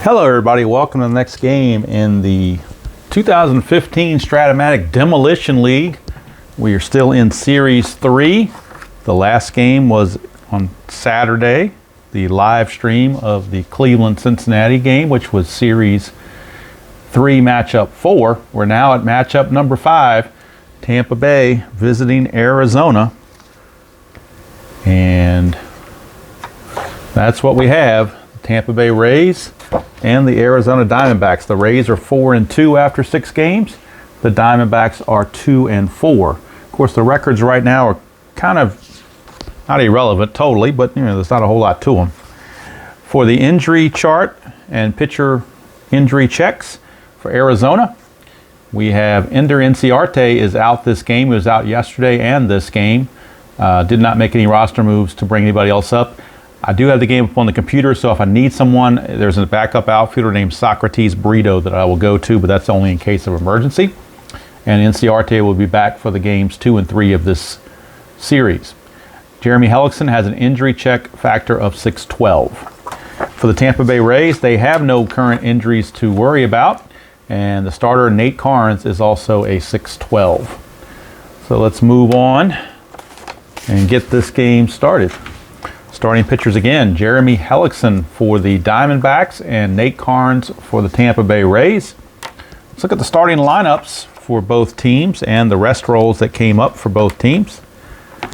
Hello everybody, welcome to the next game in the 2015 Strat-O-Matic Demolition League. We are still in Series 3. The last game was on Saturday, the live stream of the Cleveland-Cincinnati game, which was Series 3 matchup 4. We're now at matchup number 5, Tampa Bay visiting Arizona. And that's what we have. Tampa Bay Rays and the Arizona Diamondbacks. The Rays are 4-2 after 6 games. The Diamondbacks are 2-4. Of course, the records right now are kind of not irrelevant totally, but there's not a whole lot to them. For the injury chart and pitcher injury checks for Arizona, we have Ender Inciarte is out this game. He was out yesterday and this game. Did not make any roster moves to bring anybody else up. I do have the game up on the computer, so if I need someone, there's a backup outfielder named Socrates Brito that I will go to, but that's only in case of emergency. And Inciarte will be back for the games 2 and 3 of this series. Jeremy Hellickson has an injury check factor of 612. For the Tampa Bay Rays, they have no current injuries to worry about, and the starter Nate Carnes is also a 612. So let's move on and get this game started. Starting pitchers again, Jeremy Hellickson for the Diamondbacks and Nate Carnes for the Tampa Bay Rays. Let's look at the starting lineups for both teams and the rest rolls that came up for both teams.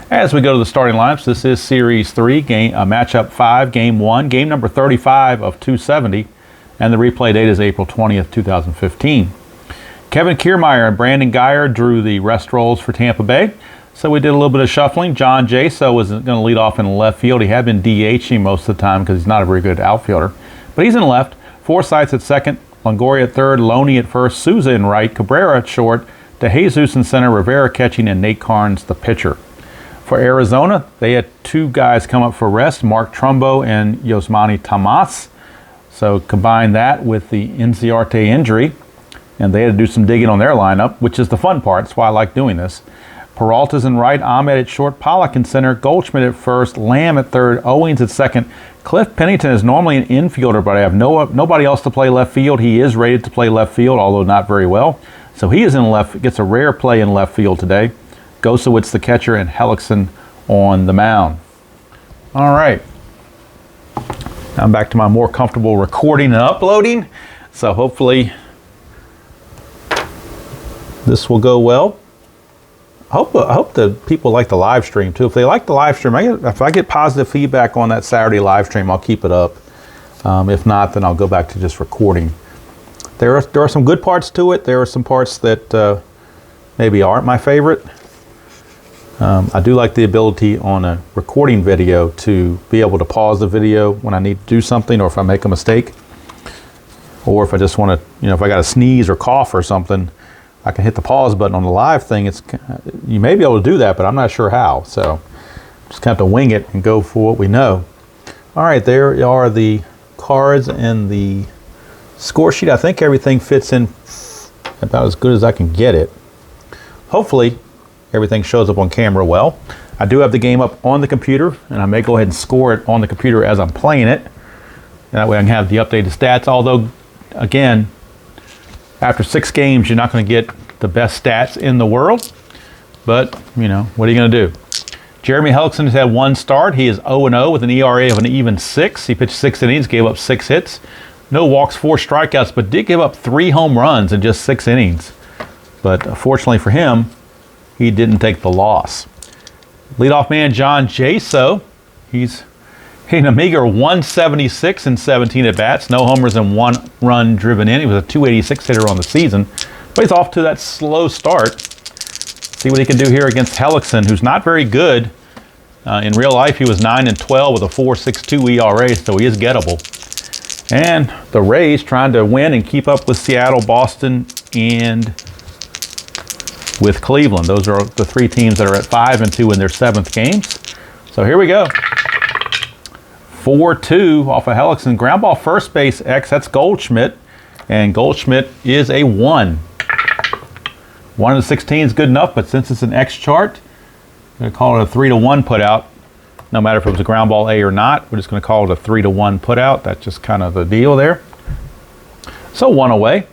As we go to the starting lineups, this is Series 3, matchup 5, Game 1, game number 35 of 270, and the replay date is April 20th, 2015. Kevin Kiermaier and Brandon Geyer drew the rest rolls for Tampa Bay. So we did a little bit of shuffling. John Jaso was going to lead off in left field. He had been DHing most of the time because he's not a very good outfielder. But he's in left. Forsythe at second, Longoria at third, Loney at first, Souza in right, Cabrera at short, DeJesus in center, Rivera catching, and Nate Carnes the pitcher. For Arizona, they had 2 guys come up for rest, Mark Trumbo and Yosmani Tomas. So combine that with the Inciarte injury, and they had to do some digging on their lineup, which is the fun part. That's why I like doing this. Peralta's in right, Ahmed at short, Pollock in center, Goldschmidt at first, Lamb at third, Owings at second. Cliff Pennington is normally an infielder, but I have nobody else to play left field. He is rated to play left field, although not very well. So he is in left, gets a rare play in left field today. Gosowitz the catcher and Hellickson on the mound. All right. Now I'm back to my more comfortable recording and uploading. So hopefully this will go well. I hope that people like the live stream too. If they like the live stream, if I get positive feedback on that Saturday live stream, I'll keep it up. If not, then I'll go back to just recording. There are some good parts to it. There are some parts that maybe aren't my favorite. I do like the ability on a recording video to be able to pause the video when I need to do something, or if I make a mistake, or if I just want to, if I got to sneeze or cough or something, I can hit the pause button. On the live thing, you may be able to do that, but I'm not sure how. So just kind of have to wing it and go for what we know. All right, there are the cards and the score sheet. I think everything fits in about as good as I can get it. Hopefully, everything shows up on camera well. I do have the game up on the computer, and I may go ahead and score it on the computer as I'm playing it. That way I can have the updated stats, although, again, after 6 games, you're not going to get the best stats in the world. But, what are you going to do? Jeremy Hellickson has had 1 start. He is 0-0 with an ERA of an even 6. He pitched 6 innings, gave up 6 hits. No walks, 4 strikeouts, but did give up 3 home runs in just 6 innings. But fortunately for him, he didn't take the loss. Leadoff man John Jaso, he's hitting a meager 176 in 17 at-bats. No homers and 1 run driven in. He was a 286 hitter on the season. But he's off to that slow start. See what he can do here against Hellickson, who's not very good. In real life, he was 9-12 with a 4.62 ERA, so he is gettable. And the Rays trying to win and keep up with Seattle, Boston, and with Cleveland. Those are the 3 teams that are at 5-2 in their 7th games. So here we go. 4-2 off of Hellickson. Ground ball first base X, that's Goldschmidt. And Goldschmidt is a 1. 1 of the 16 is good enough, but since it's an X chart, I'm going to call it a 3-1 put out. No matter if it was a ground ball A or not, we're just going to call it a 3-1 put out. That's just kind of the deal there. So 1 away.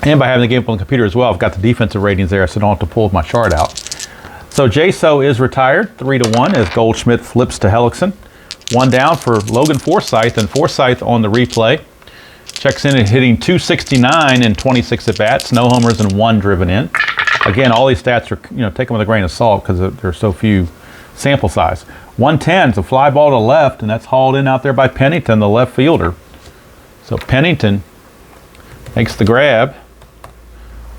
And by having the game up on the computer as well, I've got the defensive ratings there, so I don't have to pull my chart out. So Jaso is retired, 3-1, as Goldschmidt flips to Hellickson. 1 down for Logan Forsythe, and Forsythe on the replay checks in at hitting .269 in 26 at-bats, no homers and 1 driven in. Again, all these stats are, take them with a grain of salt because there's so few sample size. 110 is a fly ball to left, and that's hauled in out there by Pennington, the left fielder. So Pennington makes the grab.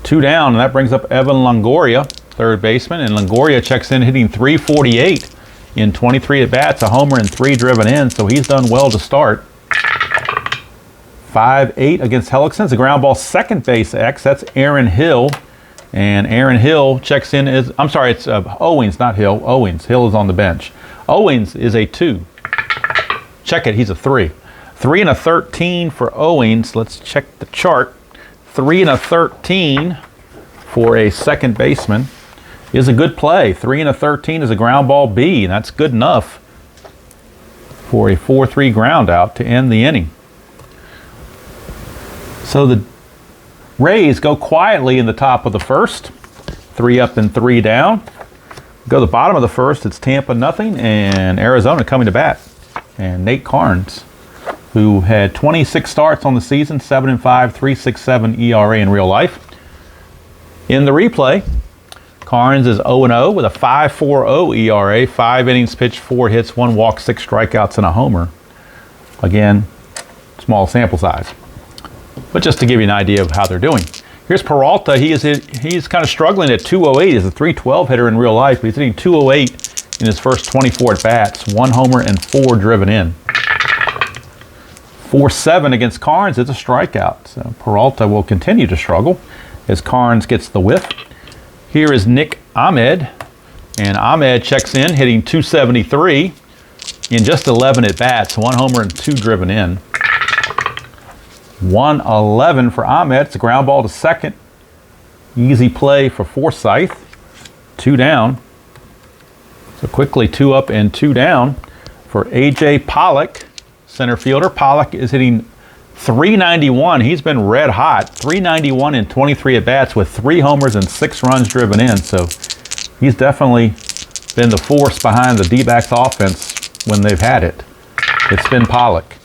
2 down, and that brings up Evan Longoria, third baseman, and Longoria checks in hitting .348 in 23 at-bats, a homer and 3 driven in, so he's done well to start. 5-8 against Hellickson. It's a ground ball, second base X. That's Aaron Hill. And Aaron Hill checks in as, I'm sorry, it's Owings, not Hill. Owings. Hill is on the bench. Owings is a 2. Check it, he's a 3. 3 and a 13 for Owings. Let's check the chart. 3 and a 13 for a second baseman is a good play. 3 and a 13 is a ground ball B, and that's good enough for a 4-3 ground out to end the inning. So the Rays go quietly in the top of the first. 3 up and 3 down. Go to the bottom of the first, it's Tampa nothing, and Arizona coming to bat. And Nate Carnes, who had 26 starts on the season, 7-5, 3.67 ERA in real life. In the replay, Carnes is 0-0 with a 5.40 ERA, 5 innings pitched, 4 hits, 1 walk, 6 strikeouts, and a homer. Again, small sample size. But just to give you an idea of how they're doing. Here's Peralta. He's kind of struggling at 208. He's a 312 hitter in real life, but he's hitting 208 in his first 24 at-bats, 1 homer and 4 driven in. 4-7 against Carnes. It's a strikeout. So Peralta will continue to struggle as Carnes gets the whiff. Here is Nick Ahmed, and Ahmed checks in, hitting 273 in just 11 at-bats, 1 homer and 2 driven in. 111 for Ahmed. It's a ground ball to second. Easy play for Forsythe. 2 down. So quickly 2 up and 2 down for A.J. Pollock, center fielder. Pollock is hitting .391. He's been red hot. .391 in 23 at-bats with 3 homers and 6 runs driven in. So he's definitely been the force behind the D-backs offense when they've had it. It's been Pollock.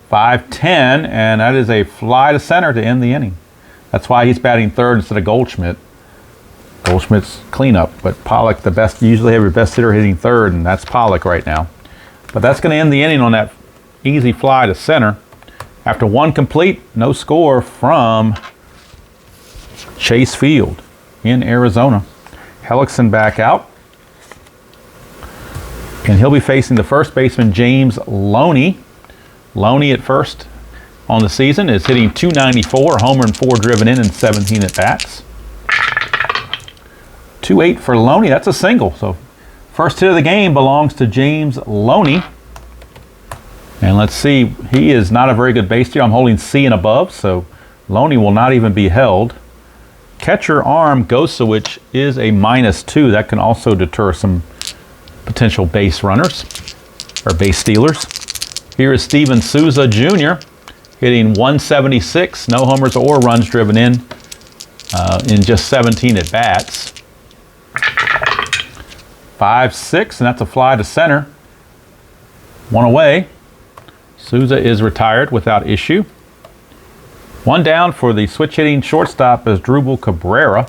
5-10, and that is a fly to center to end the inning. That's why he's batting third instead of Goldschmidt. Goldschmidt's cleanup, but Pollock, the best, you usually have your best hitter hitting third, and that's Pollock right now. But that's going to end the inning on that easy fly to center. After 1 complete, no score from Chase Field in Arizona. Hellickson back out. And he'll be facing the first baseman, James Loney. Loney at first on the season is hitting .294, homer and 4 driven in 17 at-bats. 2-8 for Loney. That's a single. So first hit of the game belongs to James Loney. And let's see, he is not a very good base steer. I'm holding C and above, so Loney will not even be held. Catcher arm Gosowicz is a -2. That can also deter some potential base runners or base stealers. Here is Steven Souza Jr. hitting .176, no homers or runs driven in just 17 at-bats. 5-6, and that's a fly to center. 1 away. Souza is retired without issue. 1 down for the switch-hitting shortstop is Drupal Cabrera.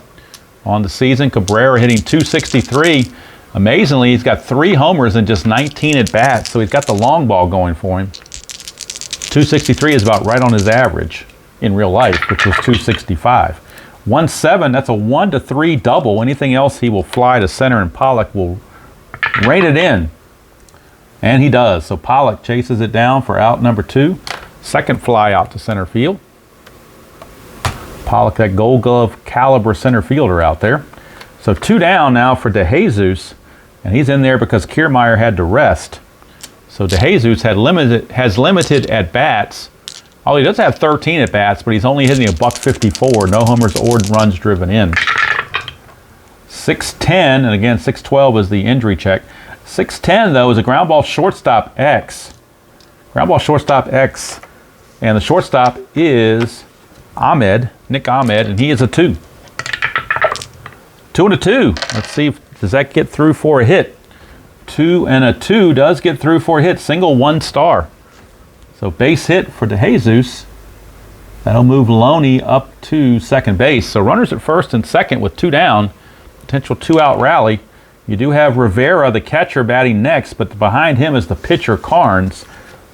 On the season, Cabrera hitting .263. Amazingly, he's got 3 homers in just 19 at-bats, so he's got the long ball going for him. .263 is about right on his average in real life, which was .265. 1-7, that's a 1-3 double. Anything else, he will fly to center, and Pollock will rein it in. And he does. So Pollock chases it down for out number 2. Second fly out to center field. Pollock, that Gold Glove caliber center fielder out there. So 2 down now for DeJesus, and he's in there because Kiermaier had to rest. So DeJesus has limited at-bats. Oh, he does have 13 at-bats, but he's only hitting a .154, no homers or runs driven in. 6-10, and again 6-12 is the injury check. 6-10 though is a ground ball shortstop X. Ground ball shortstop X And the shortstop is Nick Ahmed, and he is a 2. 2 and a 2. Let's see, does that get through for a hit? 2 and a 2 does get through for a hit. Single, 1 star. So base hit for DeJesus. That'll move Loney up to second base. So runners at first and second with 2 down. Potential 2-out rally. You do have Rivera, the catcher, batting next, but behind him is the pitcher, Carnes.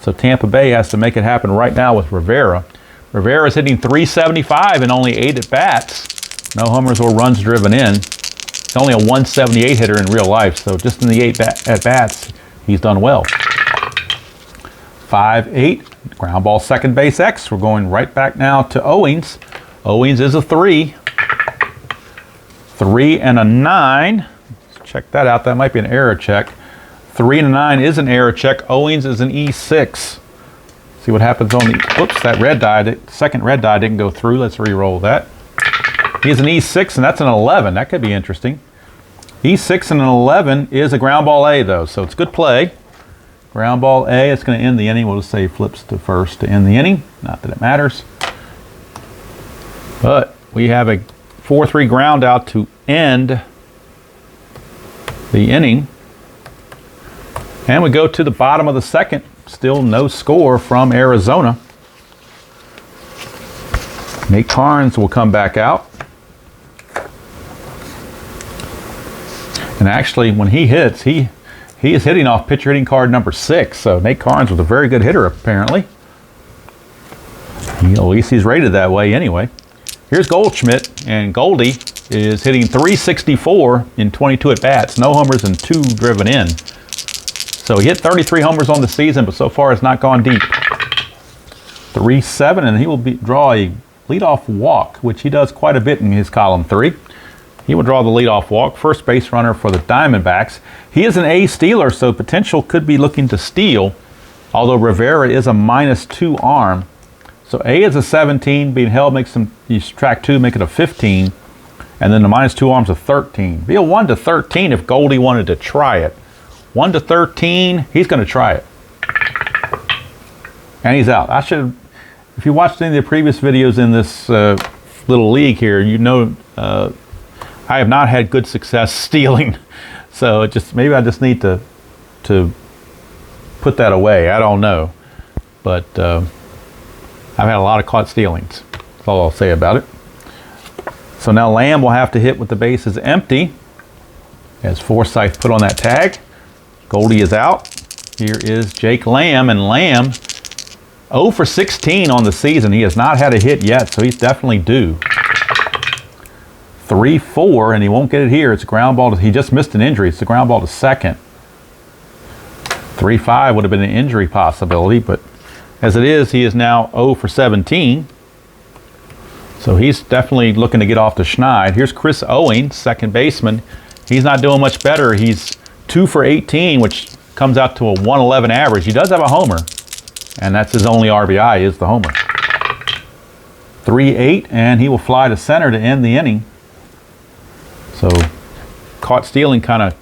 So Tampa Bay has to make it happen right now with Rivera. Rivera is hitting .375 in only 8 at-bats. No homers or runs driven in. He's only a .178 hitter in real life, so just in the 8 at-bats, he's done well. 5-8, ground ball, second base X. We're going right back now to Owings. Owings is a 3. 3 and a 9. Let's check that out. That might be an error check. 3 and a 9 is an error check. Owings is an E6. See what happens on the, oops, that red die, second red die didn't go through. Let's re-roll that. He's an E6, and that's an 11. That could be interesting. E6 and an 11 is a ground ball A, though, so it's good play. Ground ball A, it's going to end the inning. We'll just say flips to first to end the inning. Not that it matters. But we have a 4-3 ground out to end the inning. And we go to the bottom of the second. Still no score from Arizona. Nate Carnes will come back out. And actually, when he hits, he is hitting off pitcher hitting card number 6. So Nate Carnes was a very good hitter, apparently. At least he's rated that way anyway. Here's Goldschmidt, and Goldie is hitting .364 in 22 at-bats. No homers and 2 driven in. So he hit 33 homers on the season, but so far has not gone deep. 3-7, and he will draw a leadoff walk, which he does quite a bit in his column 3. He will draw the leadoff walk, first base runner for the Diamondbacks. He is an A stealer, so potential could be looking to steal, although Rivera is a -2 arm. So A is a 17, being held makes him, you subtract 2, make it a 15, and then the -2 arm's a 13. Be a 1 to 13 if Goldie wanted to try it. 1 to 13, he's going to try it. And he's out. If you watched any of the previous videos in this little league here, you know I have not had good success stealing. So maybe I just need to put that away. I don't know. But I've had a lot of caught stealings. That's all I'll say about it. So now Lamb will have to hit with the bases empty, as Forsythe put on that tag. Goldie is out. Here is Jake Lamb, and Lamb 0 for 16 on the season. He has not had a hit yet, so he's definitely due. 3-4, and he won't get it here. It's a ground ball. He just missed an injury. It's a ground ball to second. 3-5 would have been an injury possibility, but as it is, he is now 0 for 17. So he's definitely looking to get off the schneid. Here's Chris Owings, second baseman. He's not doing much better. He's 2 for 18, which comes out to a 111 average. He does have a homer, and that's his only RBI is the homer. 3-8, and he will fly to center to end the inning. So caught stealing kind of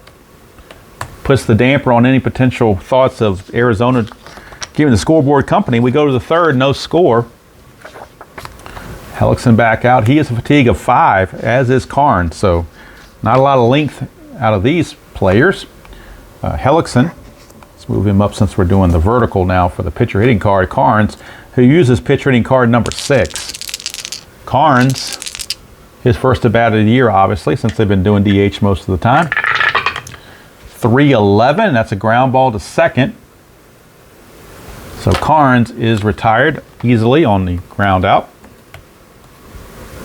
puts the damper on any potential thoughts of Arizona giving the scoreboard company. We go to the third, no score. Hellickson back out. He is a fatigue of 5, as is Carnes. So not a lot of length out of these players. Hellickson, let's move him up since we're doing the vertical now for the pitcher hitting card. Carnes, who uses pitcher hitting card number 6. Carnes, his first at bat of the year, obviously, since they've been doing DH most of the time. 3-11, that's a ground ball to second. So Carnes is retired easily on the ground out.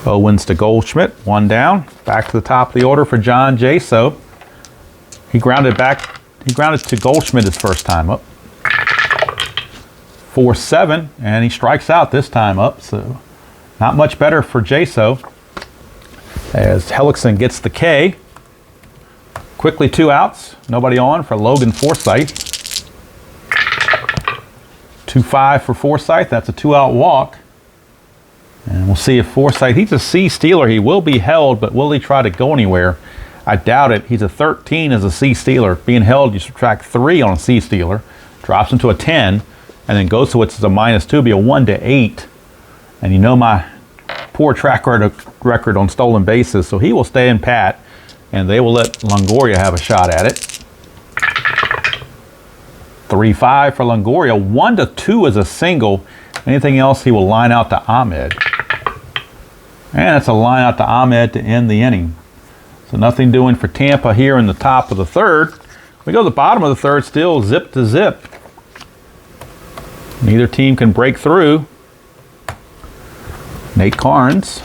Owens to Goldschmidt, 1 down. Back to the top of the order for John Jaso. He grounded to Goldschmidt his first time up. 4-7, and he strikes out this time up, so not much better for Jaso. As Hellickson gets the K. Quickly 2 outs, nobody on for Logan Forsythe. 2-5 for Forsythe, that's a 2-out walk. And we'll see if Forsythe, he's a C stealer. He will be held, but will he try to go anywhere? I doubt it. He's a 13 as a C stealer. Being held, you subtract 3 on a C stealer. Drops him to a 10. And then Gosowitz is a -2, be a 1-8. And you know my poor track record on stolen bases, so he will stay in pat, and they will let Longoria have a shot at it. 3-5 for Longoria. 1-2 is a single. Anything else, he will line out to Ahmed. And it's a line out to Ahmed to end the inning. So nothing doing for Tampa here in the top of the third. We go to the bottom of the third, still zip to zip. Neither team can break through. Nate Carnes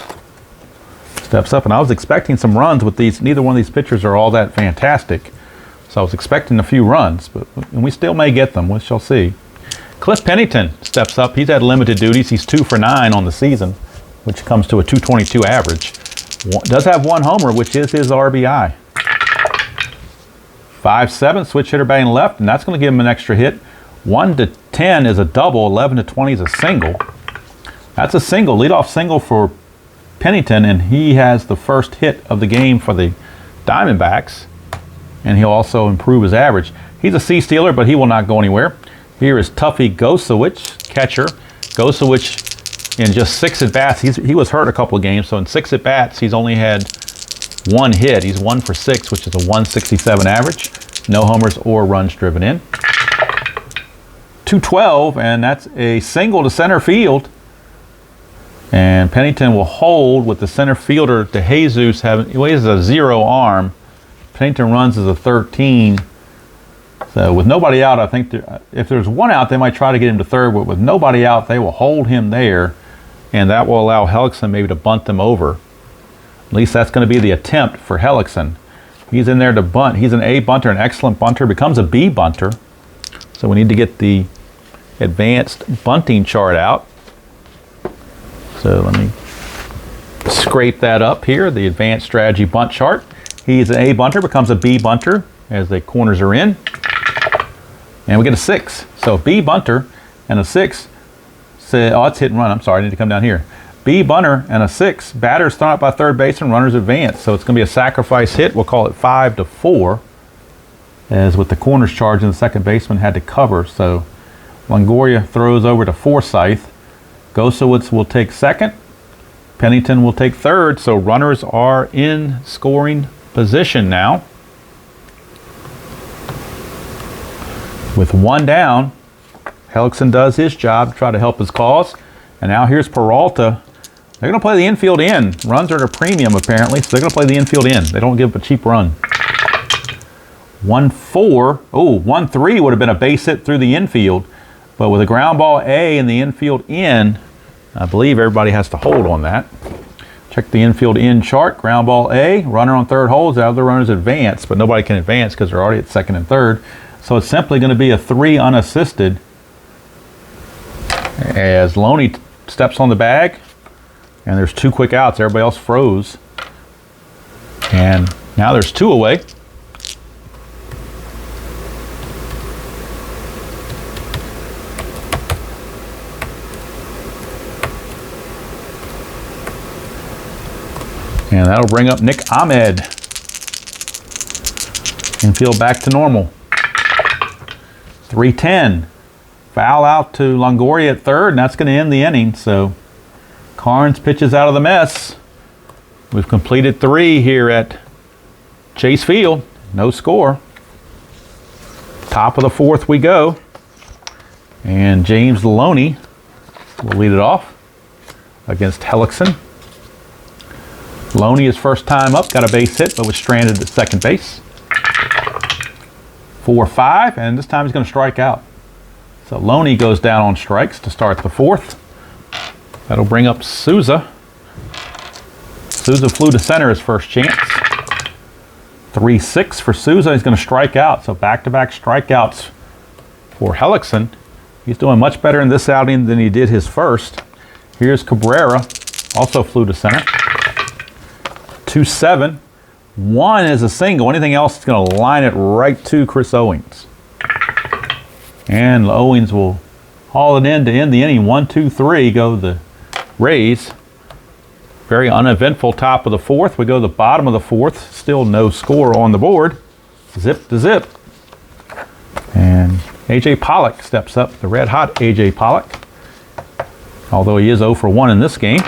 steps up, and I was expecting some runs with these. Neither one of these pitchers are all that fantastic. So I was expecting a few runs, and we still may get them. We shall see. Cliff Pennington steps up. He's had limited duties. He's 2 for 9 on the season, which comes to a 222 average. Does have 1 homer, which is his RBI. 5-7, switch hitter batting left, and that's going to give him an extra hit. 1-10 is a double. 11-20 is a single. That's a single, leadoff single for Pennington, and he has the first hit of the game for the Diamondbacks, and he'll also improve his average. He's a C-stealer, but he will not go anywhere. Here is Tuffy Gosowitz, catcher. Gosowitz, in just 6 at-bats, he was hurt a couple of games, so in 6 at-bats, he's only had 1 hit. He's 1 for 6, which is a 167 average. No homers or runs driven in. 212, and that's a single to center field. And Pennington will hold with the center fielder DeJesus he has a 0 arm. Pennington runs as a 13. So with nobody out, I think if there's 1 out, they might try to get him to third, but with nobody out, they will hold him there, and that will allow Hellickson maybe to bunt them over. At least that's going to be the attempt for Hellickson. He's in there to bunt. He's an A bunter, an excellent bunter, becomes a B bunter. So we need to get the advanced bunting chart out. So let me scrape that up here, the advanced strategy bunt chart. He's an A bunter, becomes a B bunter as the corners are in. And we get a 6. So B bunter and a 6. Oh, it's hit and run. I'm sorry, I need to come down here. B bunter and a 6. Batters thrown out by third base and runners advance. So it's going to be a sacrifice hit. We'll call it 5-4. As with the corners charge, and the second baseman had to cover. So Longoria throws over to Forsythe. Gosowitz will take second. Pennington will take third. So runners are in scoring position now. With 1 down, Hellickson does his job to try to help his cause. And now here's Peralta. They're going to play the infield in. Runs are at a premium, apparently, so they're going to play the infield in. They don't give a cheap run. 1-4. Oh, 1-3 would have been a base hit through the infield. But with a ground ball A and the infield in, I believe everybody has to hold on that. Check the infield in chart. Ground ball A, runner on third holds, the other runners advance, but nobody can advance because they're already at second and third. So it's simply going to be a 3 unassisted as Loney steps on the bag, and there's 2 quick outs. Everybody else froze. And now there's 2 away. And that'll bring up Nick Ahmed. Infield back to normal. 3-10. Foul out to Longoria at third, and that's going to end the inning. So Carnes pitches out of the mess. We've completed 3 here at Chase Field. No score. Top of the 4th we go. And James Loney will lead it off against Hellickson. Loney, his first time up, got a base hit, but was stranded at second base. 4-5, and this time he's going to strike out. So Loney goes down on strikes to start the 4th. That'll bring up Souza. Souza flew to center his first chance. 3-6 for Souza. He's going to strike out. So back-to-back strikeouts for Hellickson. He's doing much better in this outing than he did his first. Here's Cabrera. Also flew to center. 2-7. 1 is a single. Anything else is going to line it right to Chris Owings. And Owings will haul it in to end the inning. 1-2-3 go the Rays. Very uneventful top of the 4th. We go to the bottom of the 4th. Still no score on the board. Zip to zip. And A.J. Pollock steps up, the red hot A.J. Pollock. Although he is 0 for 1 in this game.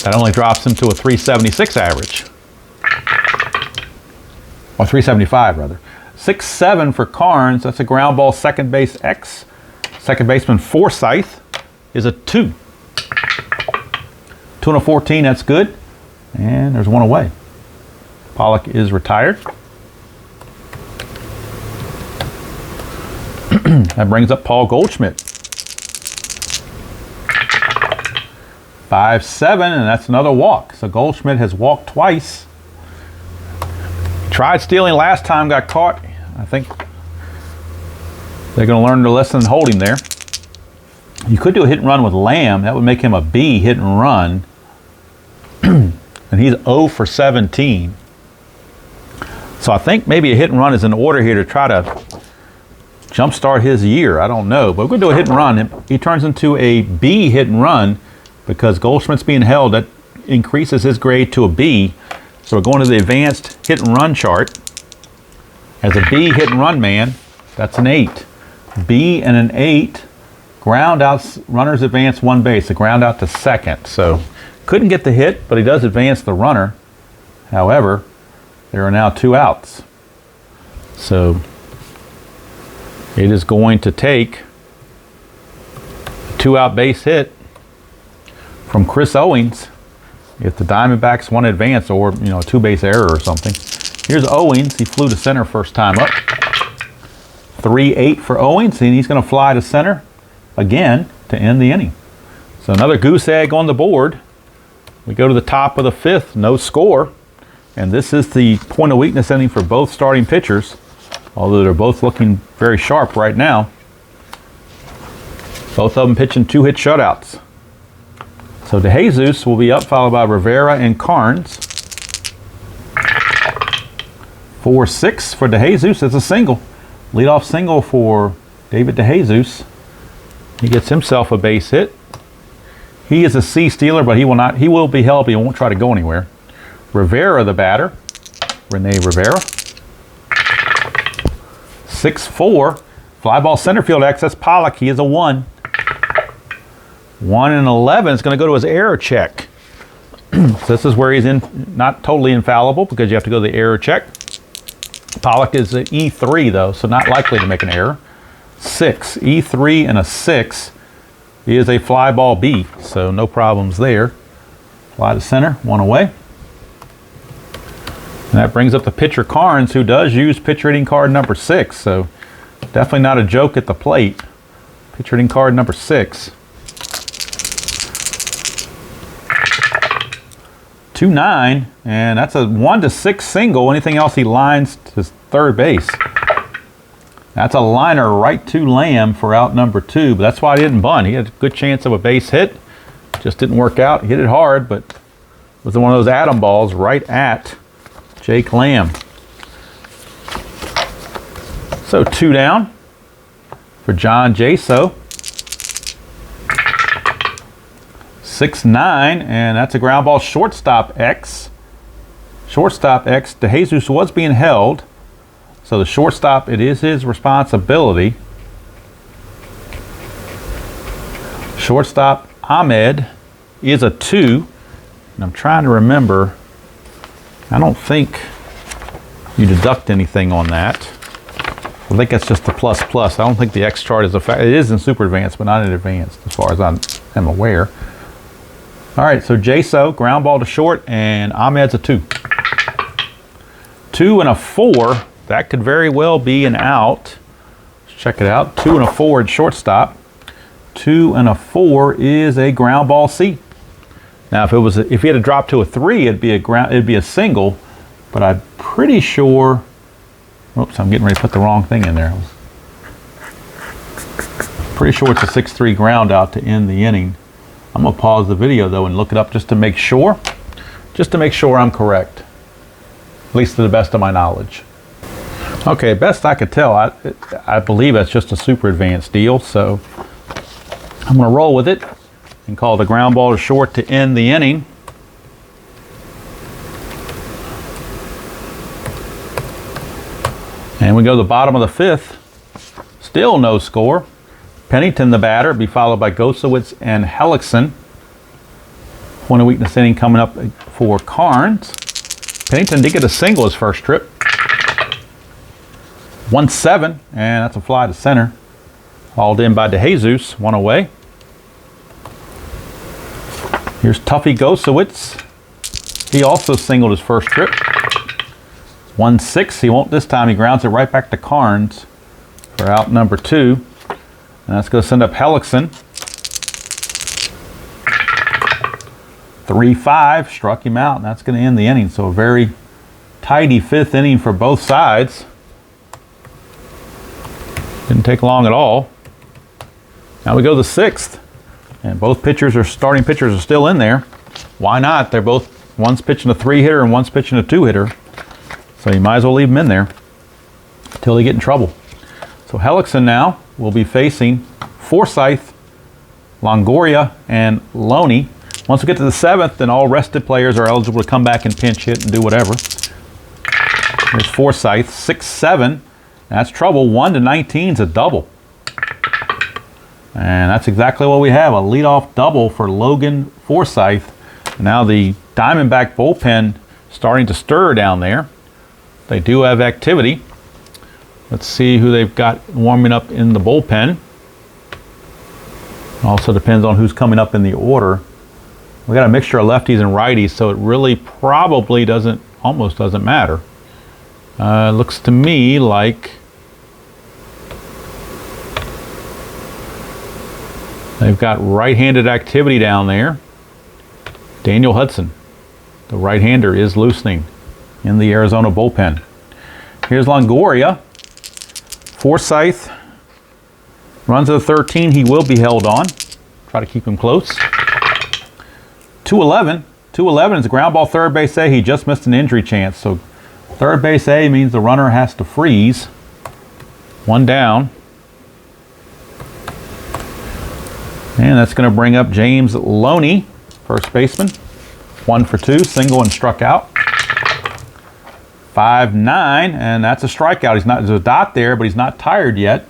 That only drops him to a 376 average. Or 375 rather. 6-7 for Carnes. That's a ground ball second base X. Second baseman Forsythe is a 2. 2 and a 14, that's good. And there's one away. Pollock is retired. That brings up Paul Goldschmidt. 5-7, and that's another walk. So Goldschmidt has walked twice. Tried stealing last time, got caught. I think they're going to learn their lesson and hold him there. You could do a hit and run with Lamb. That would make him a B hit and run. And he's 0 for 17. So I think maybe a hit and run is in order here to try to jumpstart his year. I don't know. But we're going to do a hit and run. He turns into a B hit and run because Goldschmidt's being held. That increases his grade to a B. So we're going to the advanced hit and run chart. As a B hit and run man, that's an 8. B and an 8. Ground outs, runners advance 1 base. A ground out to second. So couldn't get the hit, but he does advance the runner. However, there are now 2 outs. So it is going to take a 2-out base hit from Chris Owings if the Diamondbacks want to advance, or a 2-base error or something. Here's Owings. He flew to center first time up. 3-8 for Owings, and he's going to fly to center again to end the inning. So another goose egg on the board. We go to the top of the 5th, no score. And this is the point of weakness inning for both starting pitchers, although they're both looking very sharp right now. Both of them pitching 2-hit shutouts. So DeJesus will be up, followed by Rivera and Carnes. 4-6 for DeJesus. It's a single. Leadoff single for David DeJesus. He gets himself a base hit. He is a C stealer, but he will be held. He won't try to go anywhere. Rivera, the batter. Rene Rivera. 6-4. Fly ball center field access. Pollock. He is a 1. 1 and 11 is going to go to his error check. So this is where he's not totally infallible because you have to go to the error check. Pollock is an E3 though, so not likely to make an error. 6. E3 and a 6 is a fly ball B, so no problems there. Fly to center, 1 away. And that brings up the pitcher Carnes, who does use pitcher hitting card number 6, so definitely not a joke at the plate. Pitcher hitting card number 6. 2-9, and that's a 1-6 single. Anything else, he lines to third base. That's a liner right to Lamb for out number 2, but that's why he didn't bunt. He had a good chance of a base hit. Just didn't work out. He hit it hard, but it was one of those atom balls right at Jake Lamb. So 2 down for John Jaso. 6-9, and that's a ground ball shortstop X. Shortstop X. DeJesus was being held, so the shortstop, it is his responsibility. Shortstop Ahmed is a 2, and I'm trying to remember. I don't think you deduct anything on that. I think that's just the plus. I don't think the X chart is a fact. It is in super advanced, but not in advanced, as far as I'm aware. All right, so Jaso, ground ball to short, and Ahmed's a 2. 2 and a 4, that could very well be an out. Let's check it out. 2 and a 4 at shortstop. 2 and a 4 is a ground ball C. Now, if he had to drop to a 3, it'd be a single, but I'm pretty sure. Oops, I'm getting ready to put the wrong thing in there. Pretty sure it's a 6-3 ground out to end the inning. I'm going to pause the video, though, and look it up just to make sure. Just to make sure I'm correct. At least to the best of my knowledge. Okay, best I could tell, I believe that's just a super advanced deal, so I'm going to roll with it and call the ground ball to short to end the inning. And And we go to the bottom of the fifth. Still no score. Pennington, the batter, be followed by Gosowitz and Hellickson. Point of weakness inning coming up for Carnes. Pennington did get a single his first trip. 1-7, and that's a fly to center. Hauled in by DeJesus, one away. Here's Tuffy Gosowitz. He also singled his first trip. 1-6, he won't this time. He grounds it right back to Carnes for out number 2. And that's going to send up Hellickson. 3-5, struck him out, and that's going to end the inning. So a very tidy fifth inning for both sides. Didn't take long at all. Now we go to the sixth, and both starting pitchers are still in there. Why not? They're both, one's pitching a 3-hitter and one's pitching a 2-hitter. So you might as well leave them in there until they get in trouble. So Hellickson now will be facing Forsythe, Longoria, and Loney. Once we get to the seventh, then all rested players are eligible to come back and pinch hit and do whatever. Here's Forsythe, 6-7. That's trouble. 1-19 is a double. And that's exactly what we have, a leadoff double for Logan Forsythe. Now the Diamondback bullpen starting to stir down there. They do have activity. Let's see who they've got warming up in the bullpen. Also depends on who's coming up in the order. We got a mixture of lefties and righties, so it really probably almost doesn't matter. Looks to me like they've got right-handed activity down there. Daniel Hudson, the right-hander, is loosening in the Arizona bullpen. Here's Longoria. Forsythe runs to the 13. He will be held on. Try to keep him close. 2-11. 2-11 is a ground ball third base A. He just missed an injury chance. So third base A means the runner has to freeze. One down. And that's going to bring up James Loney, first baseman. 1 for 2, single and struck out. 5-9, and that's a strikeout. There's a dot there, but he's not tired yet.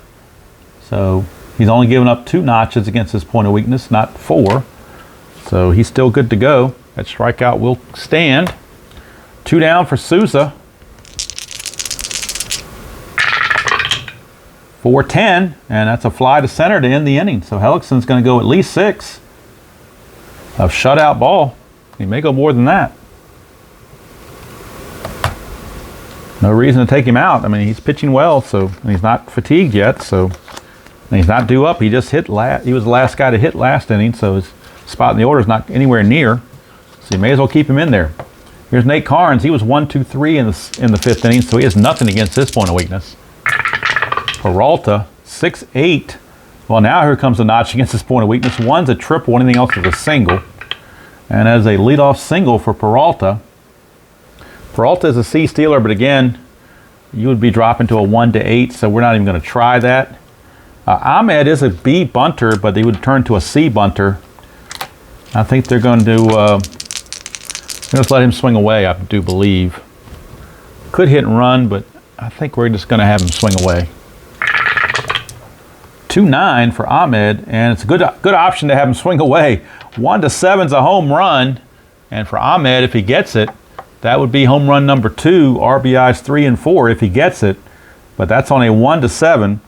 So he's only given up 2 notches against his point of weakness, not 4. So he's still good to go. That strikeout will stand. 2 down for Souza. 4-10, and that's a fly to center to end the inning. So Hellickson's going to go at least 6. A shutout ball. He may go more than that. No reason to take him out. I mean, he's pitching well, so and he's not fatigued yet. So and he's not due up. He just hit last. He was the last guy to hit last inning, so his spot in the order is not anywhere near. So you may as well keep him in there. Here's Nate Carnes. He was 1-2-3 in the 5th inning, so he has nothing against his point of weakness. Peralta, 6-8. Well, now here comes a notch against his point of weakness. One's a triple, anything else is a single. And as a leadoff single for Peralta. Peralta is a C stealer, but again, you would be dropping to a 1-8, so we're not even going to try that. Ahmed is a B bunter, but he would turn to a C bunter. I think they're going to just let him swing away, I do believe. Could hit and run, but I think we're just going to have him swing away. 2-9 for Ahmed, and it's a good option to have him swing away. 1-7's a home run, and for Ahmed, if he gets it, that would be home run number 2, RBIs 3 and 4 if he gets it, but that's on a 1-7.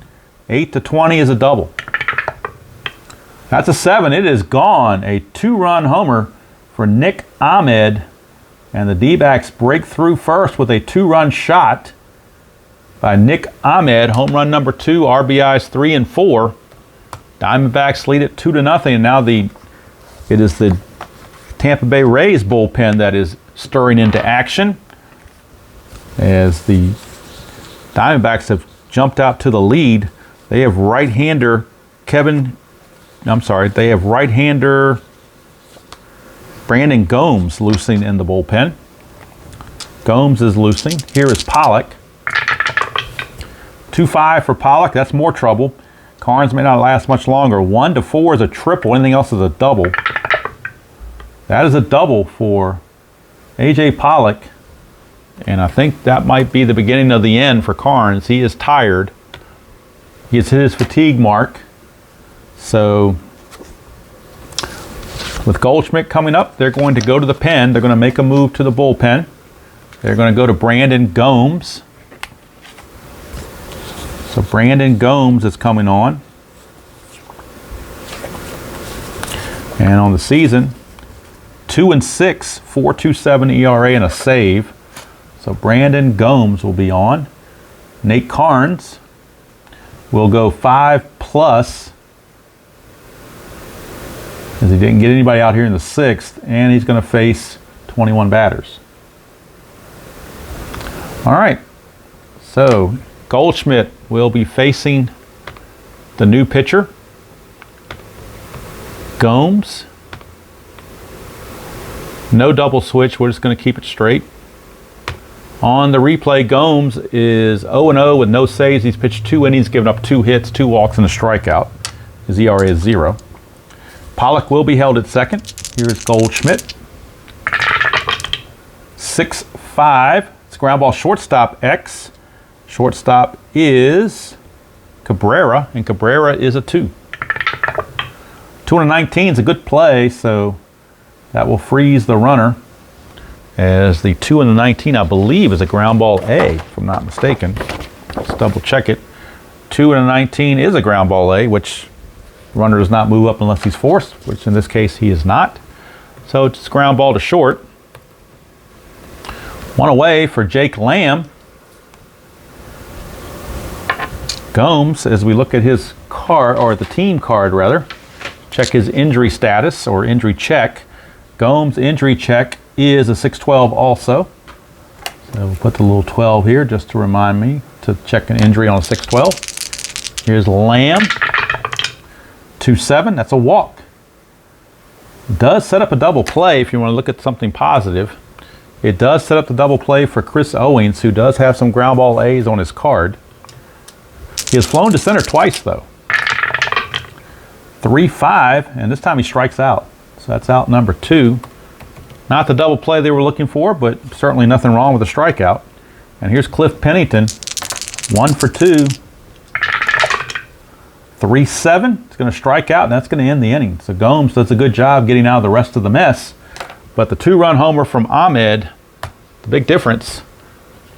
8-20 is a double. That's a 7. It is gone. A 2-run homer for Nick Ahmed, and the D-backs break through first with a 2-run shot by Nick Ahmed. Home run number 2, RBIs 3 and 4. Diamondbacks lead it 2-0, and now it is the Tampa Bay Rays bullpen that is stirring into action as the Diamondbacks have jumped out to the lead. They have right-hander Brandon Gomes loosening in the bullpen. Gomes is loosening. Here is Pollock. 2-5 for Pollock. That's more trouble. Carnes may not last much longer. 1-4 is a triple. Anything else is a double. That is a double for A.J. Pollock. And I think that might be the beginning of the end for Carnes. He is tired. He has hit his fatigue mark. So with Goldschmidt coming up, they're going to go to the pen. They're going to make a move to the bullpen. They're going to go to Brandon Gomes. So Brandon Gomes is coming on. And on the season, 2-6, 4.27 ERA and a save. So Brandon Gomes will be on. Nate Carnes will go 5+, as he didn't get anybody out here in the 6th, and he's going to face 21 batters. All right, so Goldschmidt will be facing the new pitcher, Gomes. No double switch, we're just going to keep it straight. On the replay, Gomes is 0-0 with no saves. He's pitched 2 innings, given up 2 hits, 2 walks, and a strikeout. His ERA is 0. Pollock will be held at second. Here's Goldschmidt. 6-5. It's ground ball shortstop X. Shortstop is Cabrera, and Cabrera is a 2. 2-19 is a good play, so that will freeze the runner. As the 2-19, I believe, is a ground ball A, if I'm not mistaken. Let's double check it. 2-19 is a ground ball A, which runner does not move up unless he's forced, which in this case he is not. So it's ground ball to short. 1 away for Jake Lamb. Gomes, as we look at his card, or the team card rather, check his injury status or injury check. Gomes' injury check is a 6-12 also. So we'll put the little 12 here just to remind me to check an injury on a 6-12. Here's Lamb. 2-7, that's a walk. Does set up a double play if you want to look at something positive. It does set up the double play for Chris Owings, who does have some ground ball A's on his card. He has flown to center twice though. 3-5, and this time he strikes out. So that's out number 2. Not the double play they were looking for, but certainly nothing wrong with a strikeout. And here's Cliff Pennington, 1 for 2. 3-7, it's going to strike out, and that's going to end the inning. So Gomes does a good job getting out of the rest of the mess. But the 2-run homer from Ahmed, the big difference.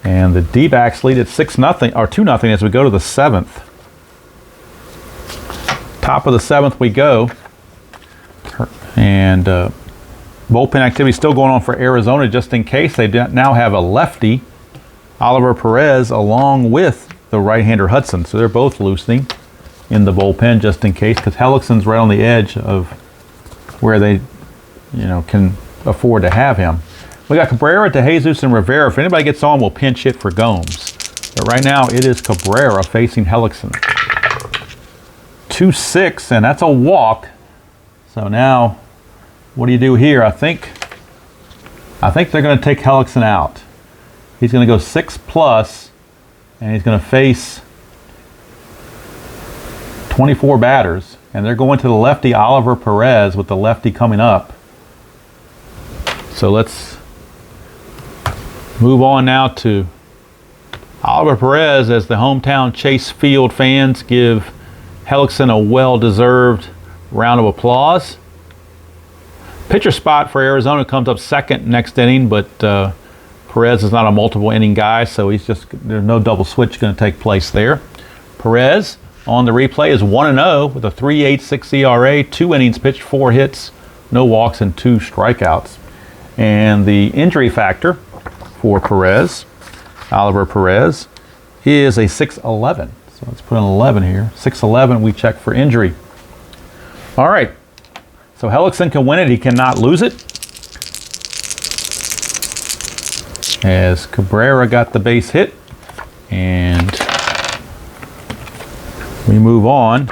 And the D-backs lead at 6-0, or 2-0 as we go to the 7th. Top of the 7th we go. And bullpen activity still going on for Arizona, just in case. They now have a lefty, Oliver Perez, along with the right-hander Hudson. So they're both loosening in the bullpen just in case, because Hellickson's right on the edge of where they, can afford to have him. We got Cabrera, DeJesus, and Rivera. If anybody gets on, we'll pinch hit for Gomes. But right now, it is Cabrera facing Hellickson. 2-6, and that's a walk. So now, what do you do here? I think they're going to take Hellickson out. He's going to go 6+, and he's going to face 24 batters, and they're going to the lefty Oliver Perez with the lefty coming up. So let's move on now to Oliver Perez, as the hometown Chase Field fans give Hellickson a well-deserved round of applause. Pitcher spot for Arizona comes up second next inning, but Perez is not a multiple inning guy, so there's no double switch going to take place there. Perez on the replay is 1-0 with a 3.86 ERA, 2 innings pitched, 4 hits, no walks, and 2 strikeouts. And the injury factor for Perez, Oliver Perez, is a 6-11. So let's put an 11 here. 6-11, we check for injury. All right. So Hellickson can win it. He cannot lose it. As Cabrera got the base hit. And we move on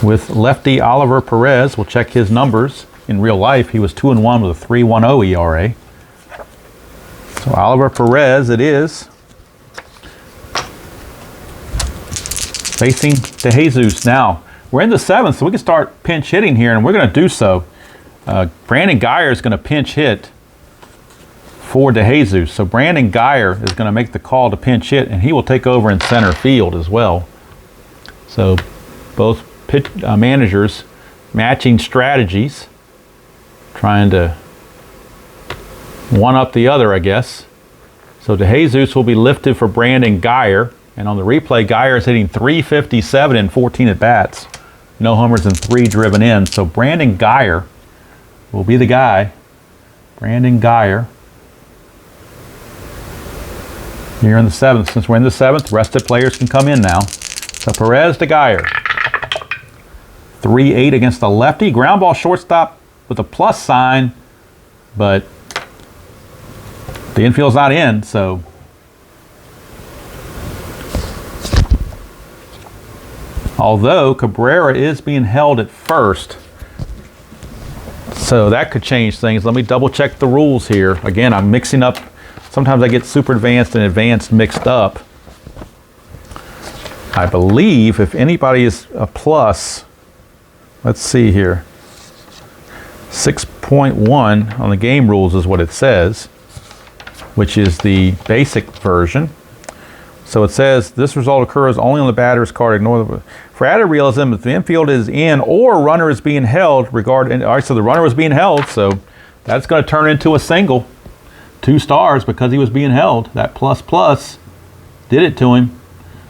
with lefty Oliver Perez. We'll check his numbers. In real life, he was 2-1 with a 3.10 ERA. So Oliver Perez it is, facing DeJesus. Now, we're in the 7th, so we can start pinch hitting here, and we're going to do so. Brandon Guyer is going to pinch hit for DeJesus. So Brandon Geyer is going to make the call to pinch hit, and he will take over in center field as well. So both managers matching strategies, trying to one up the other, I guess. So DeJesus will be lifted for Brandon Geyer, and on the replay, Geyer is hitting .357 in 14 at-bats. No homers and 3 driven in. So Brandon Geyer will be the guy. Brandon Geyer. Here in the 7th. Since we're in the 7th, rested players can come in now. So Perez to Geyer. 3-8 against the lefty. Ground ball shortstop with a plus sign, but the infield's not in, so although Cabrera is being held at first, so that could change things. Let me double check the rules here. Again, I'm mixing up. Sometimes I get super advanced and advanced mixed up. I believe if anybody is a plus, let's see here, 6.1 on the game rules is what it says, which is the basic version. So it says this result occurs only on the batter's card. Ignore the. For added realism, if the infield is in or runner is being held, all right, so the runner was being held, so that's going to turn into a single. 2 stars because he was being held. That plus did it to him.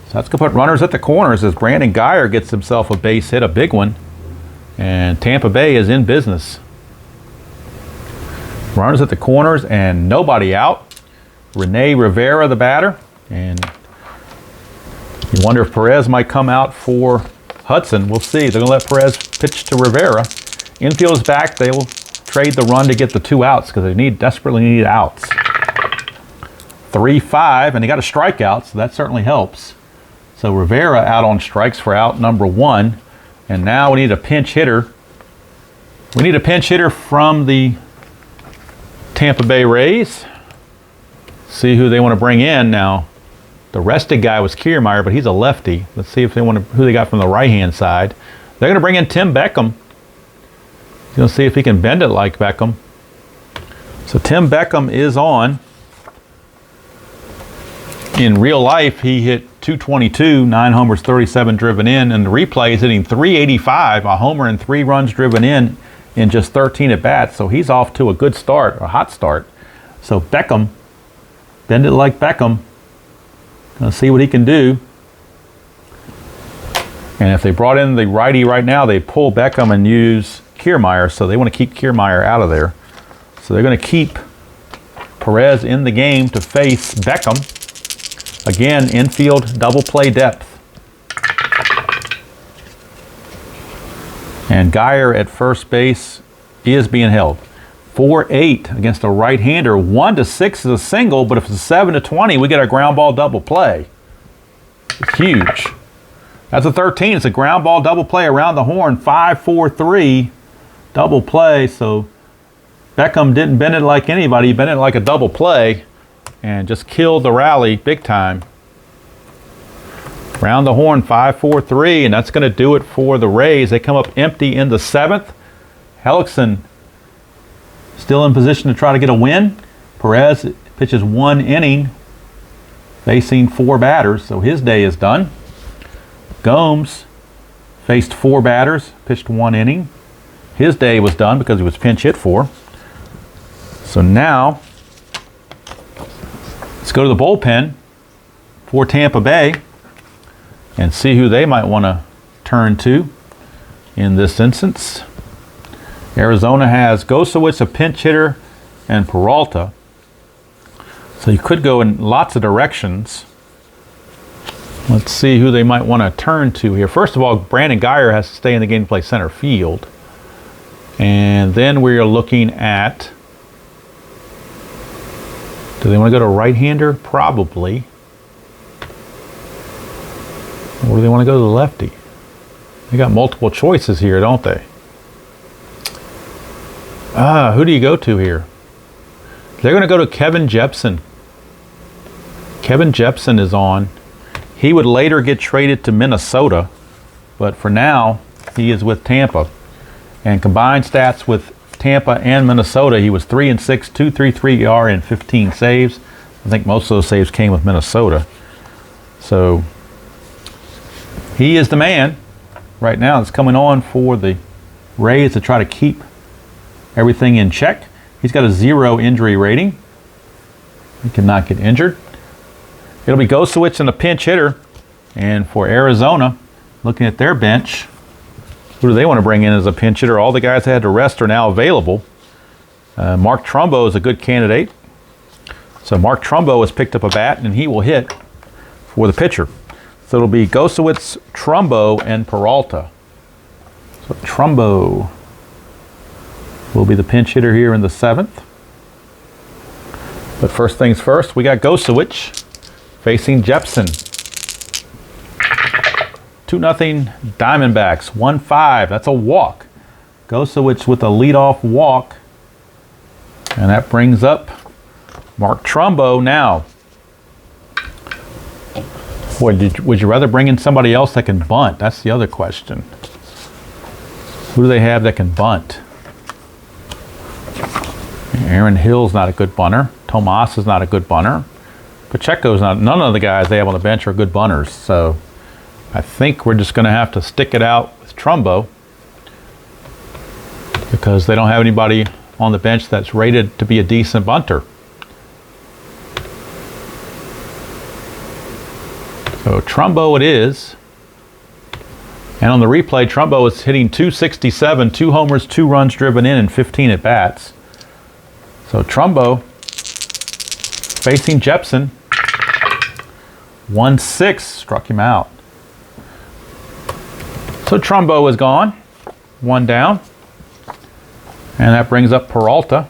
So that's going to put runners at the corners as Brandon Geyer gets himself a base hit, a big one. And Tampa Bay is in business. Runners at the corners and nobody out. Rene Rivera, the batter. And you wonder if Perez might come out for Hudson. We'll see. They're going to let Perez pitch to Rivera. Infield is back. They will trade the run to get the 2 outs because they desperately need outs. 3-5, and he got a strikeout, so that certainly helps. So Rivera out on strikes for out number 1. And now we need a pinch hitter. We need a pinch hitter from the Tampa Bay Rays. See who they want to bring in now. The rested guy was Kiermaier, but he's a lefty. Let's see if they want to, who they got from the right-hand side. They're going to bring in Tim Beckham. He's going to see if he can bend it like Beckham. So Tim Beckham is on. In real life, he hit .222, 9 homers, 37 driven in, and the replay is hitting .385, a homer and 3 runs driven in just 13 at-bats. So he's off to a good start, a hot start. So Beckham, bend it like Beckham. Gonna see what he can do. And if they brought in the righty right now, they pull Beckham and use Kiermaier, so they want to keep Kiermaier out of there. So they're going to keep Perez in the game to face Beckham. Again, infield double play depth. And Geyer at first base is being held. 4-8 against a right-hander. 1-6 is a single, but if it's a 7-20, we get a ground ball double play. It's huge. That's a 13. It's a ground ball double play around the horn. 5-4-3 double play. So Beckham didn't bend it like anybody. He bent it like a double play and just killed the rally big time. Round the horn, 5-4-3, and that's going to do it for the Rays. They come up empty in the 7th. Hellickson still in position to try to get a win. Perez pitches 1 inning, facing 4 batters, so his day is done. Gomes faced 4 batters, pitched 1 inning. His day was done because he was pinch hit for. So now, let's go to the bullpen for Tampa Bay and see who they might want to turn to in this instance. Arizona has Gosowitz, a pinch hitter, and Peralta. So you could go in lots of directions. Let's see who they might want to turn to here. First of all, Brandon Geyer has to stay in the game to play center field. And then we are looking at, do they want to go to right-hander? Probably. Or do they want to go to the lefty? They got multiple choices here, don't they? Who do you go to here? They're going to go to Kevin Jepsen. Kevin Jepsen is on. He would later get traded to Minnesota, but for now, he is with Tampa. And combined stats with Tampa and Minnesota. He was 3-6, 2.33 ER, and 15 saves. I think most of those saves came with Minnesota. So he is the man right now that's coming on for the Rays to try to keep everything in check. He's got a 0 injury rating. He cannot get injured. It'll be Gosewicz and a pinch hitter. And for Arizona, looking at their bench, who do they want to bring in as a pinch hitter? All the guys that had to rest are now available. Mark Trumbo is a good candidate. So Mark Trumbo has picked up a bat, and he will hit for the pitcher. So it'll be Gosewicz, Trumbo, and Peralta. So Trumbo will be the pinch hitter here in the 7th. But first things first, we got Gosewicz facing Jepsen. 2-0 Diamondbacks, 1-5. That's a walk. Gosewicz with a leadoff walk. And that brings up Mark Trumbo now. Would you rather bring in somebody else that can bunt? That's the other question. Who do they have that can bunt? Aaron Hill's not a good bunter. Tomas is not a good bunter. Pacheco's not. None of the guys they have on the bench are good bunters. So I think we're just going to have to stick it out with Trumbo because they don't have anybody on the bench that's rated to be a decent bunter. So Trumbo it is. And on the replay, Trumbo is hitting .267, 2 homers, 2 runs driven in, and 15 at bats. So Trumbo facing Jepsen. 1-6, struck him out. So Trumbo is gone. 1 down. And that brings up Peralta.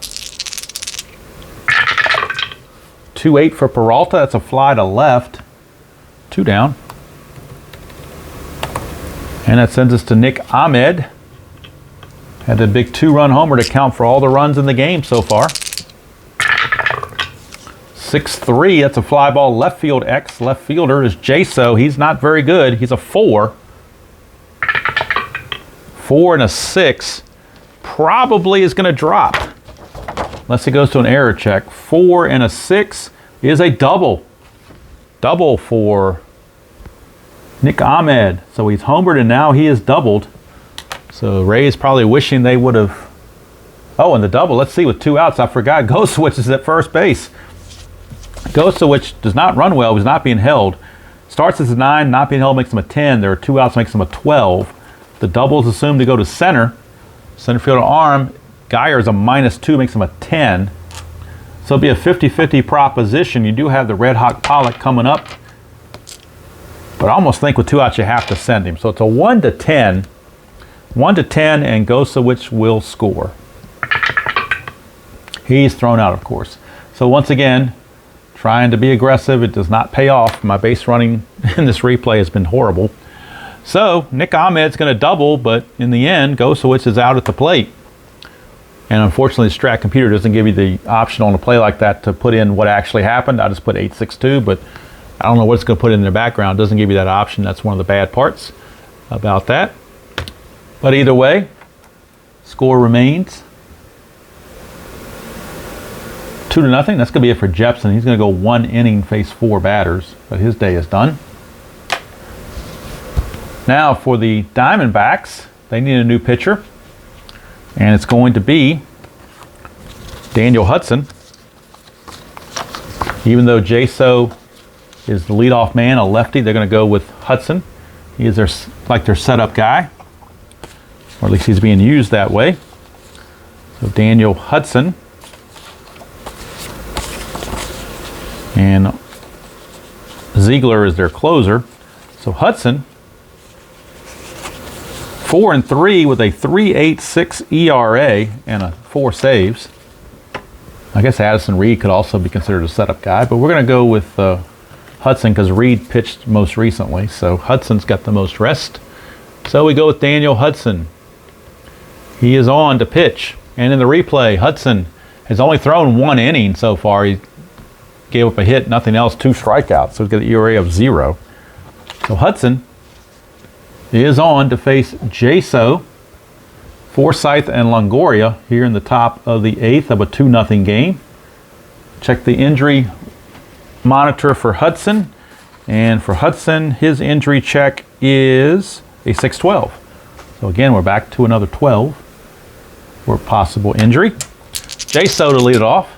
2-8 for Peralta. That's a fly to left. 2 down. And that sends us to Nick Ahmed. Had a big 2-run homer to count for all the runs in the game so far. 6-3, that's a fly ball left field X. Left fielder is Jaso. He's not very good. He's a 4. 4 and a 6. Probably is going to drop. Unless it goes to an error check. 4 and a 6 is a double. Double for Nick Ahmed. So he's homered and now he is doubled. So Ray's probably wishing they would have. Oh, and the double. Let's see, with 2 outs. I forgot. Gosewicz is at first base. Gosewicz does not run well. He's not being held. Starts as a 9. Not being held makes him a 10. There are 2 outs, makes him a 12. The double is assumed to go to center. Center fielder arm. Geyer is a -2, makes him a 10. So it'll be a 50-50 proposition. You do have the Red Hot Pollock coming up. But I almost think with 2 outs you have to send him. So it's a 1-10. 1-10, and Gosewicz will score. He's thrown out, of course. So once again, trying to be aggressive. It does not pay off. My base running in this replay has been horrible. So Nick Ahmed's going to double, but in the end, Gosewicz is out at the plate. And unfortunately, the Strat computer doesn't give you the option on a play like that to put in what actually happened. I just put 862, but I don't know what it's going to put in the background. It doesn't give you that option. That's one of the bad parts about that. But either way, score remains 2-0. That's going to be it for Jepsen. He's going to go 1 inning, face 4 batters, but his day is done. Now for the Diamondbacks, they need a new pitcher, and it's going to be Daniel Hudson. Even though Jaso is the leadoff man, a lefty, they're going to go with Hudson. He is their setup guy, or at least he's being used that way. So Daniel Hudson. And Ziegler is their closer. So Hudson, 4-3 with a 3.86 ERA and a 4 saves. I guess Addison Reed could also be considered a setup guy, but we're going to go with Hudson because Reed pitched most recently. So Hudson's got the most rest. So we go with Daniel Hudson. He is on to pitch. And in the replay, Hudson has only thrown 1 inning so far. He gave up a hit, nothing else, 2 strikeouts. So he's got an ERA of 0. So Hudson is on to face Jaso Forsythe and Longoria here in the top of the 8th of a 2-0 game. Check the injury monitor for Hudson. And for Hudson, his injury check is a 6-12. So again, we're back to another 12 for possible injury. J-So to lead it off.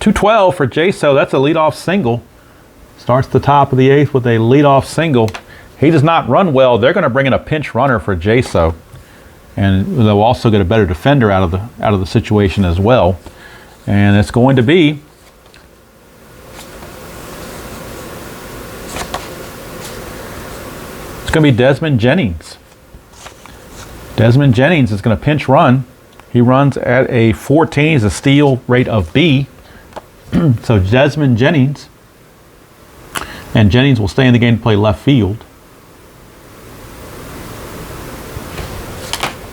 2-12 for J-So. That's a leadoff single. Starts the top of the 8th with a leadoff single. He does not run well. They're going to bring in a pinch runner for J-So. And they'll also get a better defender out of the situation as well. And it's going to be Desmond Jennings. Desmond Jennings is going to pinch run. He runs at a 14. He's a steal rate of B. So Desmond Jennings. And Jennings will stay in the game to play left field.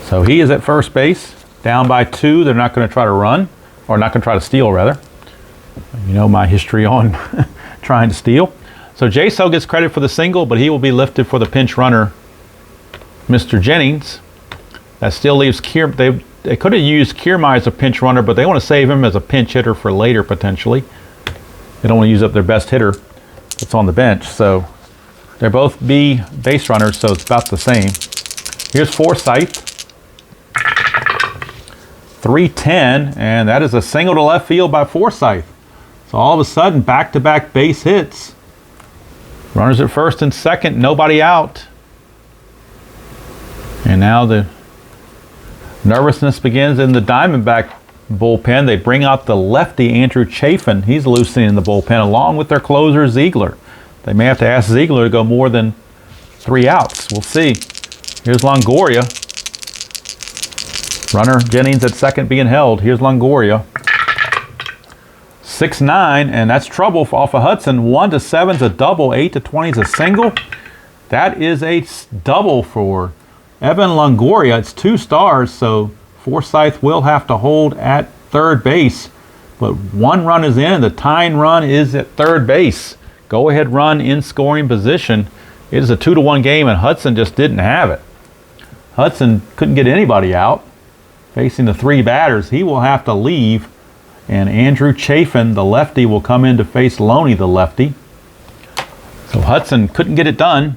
So he is at first base. Down by 2. They're not going to try to run. Or not going to try to steal, rather. You know my history on trying to steal. So J-So gets credit for the single, but he will be lifted for the pinch runner, Mr. Jennings. That still leaves Kiermaier. They could have used Kiermaier as a pinch runner, but they want to save him as a pinch hitter for later, potentially. They don't want to use up their best hitter that's on the bench. So they're both B base runners, so it's about the same. Here's Forsythe. 3-10, and that is a single to left field by Forsythe. So all of a sudden, back-to-back base hits. Runners at first and second, nobody out. And now the nervousness begins in the Diamondback bullpen. They bring out the lefty, Andrew Chafin. He's loosening the bullpen, along with their closer, Ziegler. They may have to ask Ziegler to go more than 3 outs. We'll see. Here's Longoria. Runner Jennings at second being held. Here's Longoria. 6-9, and that's trouble off of Hudson. 1-7 is a double. 8-20 is a single. That is a double for Evan Longoria. It's 2 stars, so Forsythe will have to hold at third base. But 1 run is in. The tying run is at third base. Go ahead run in scoring position. It is a 2-1 game, and Hudson just didn't have it. Hudson couldn't get anybody out. Facing the 3 batters, he will have to leave. And Andrew Chafin, the lefty, will come in to face Loney, the lefty. So Hudson couldn't get it done.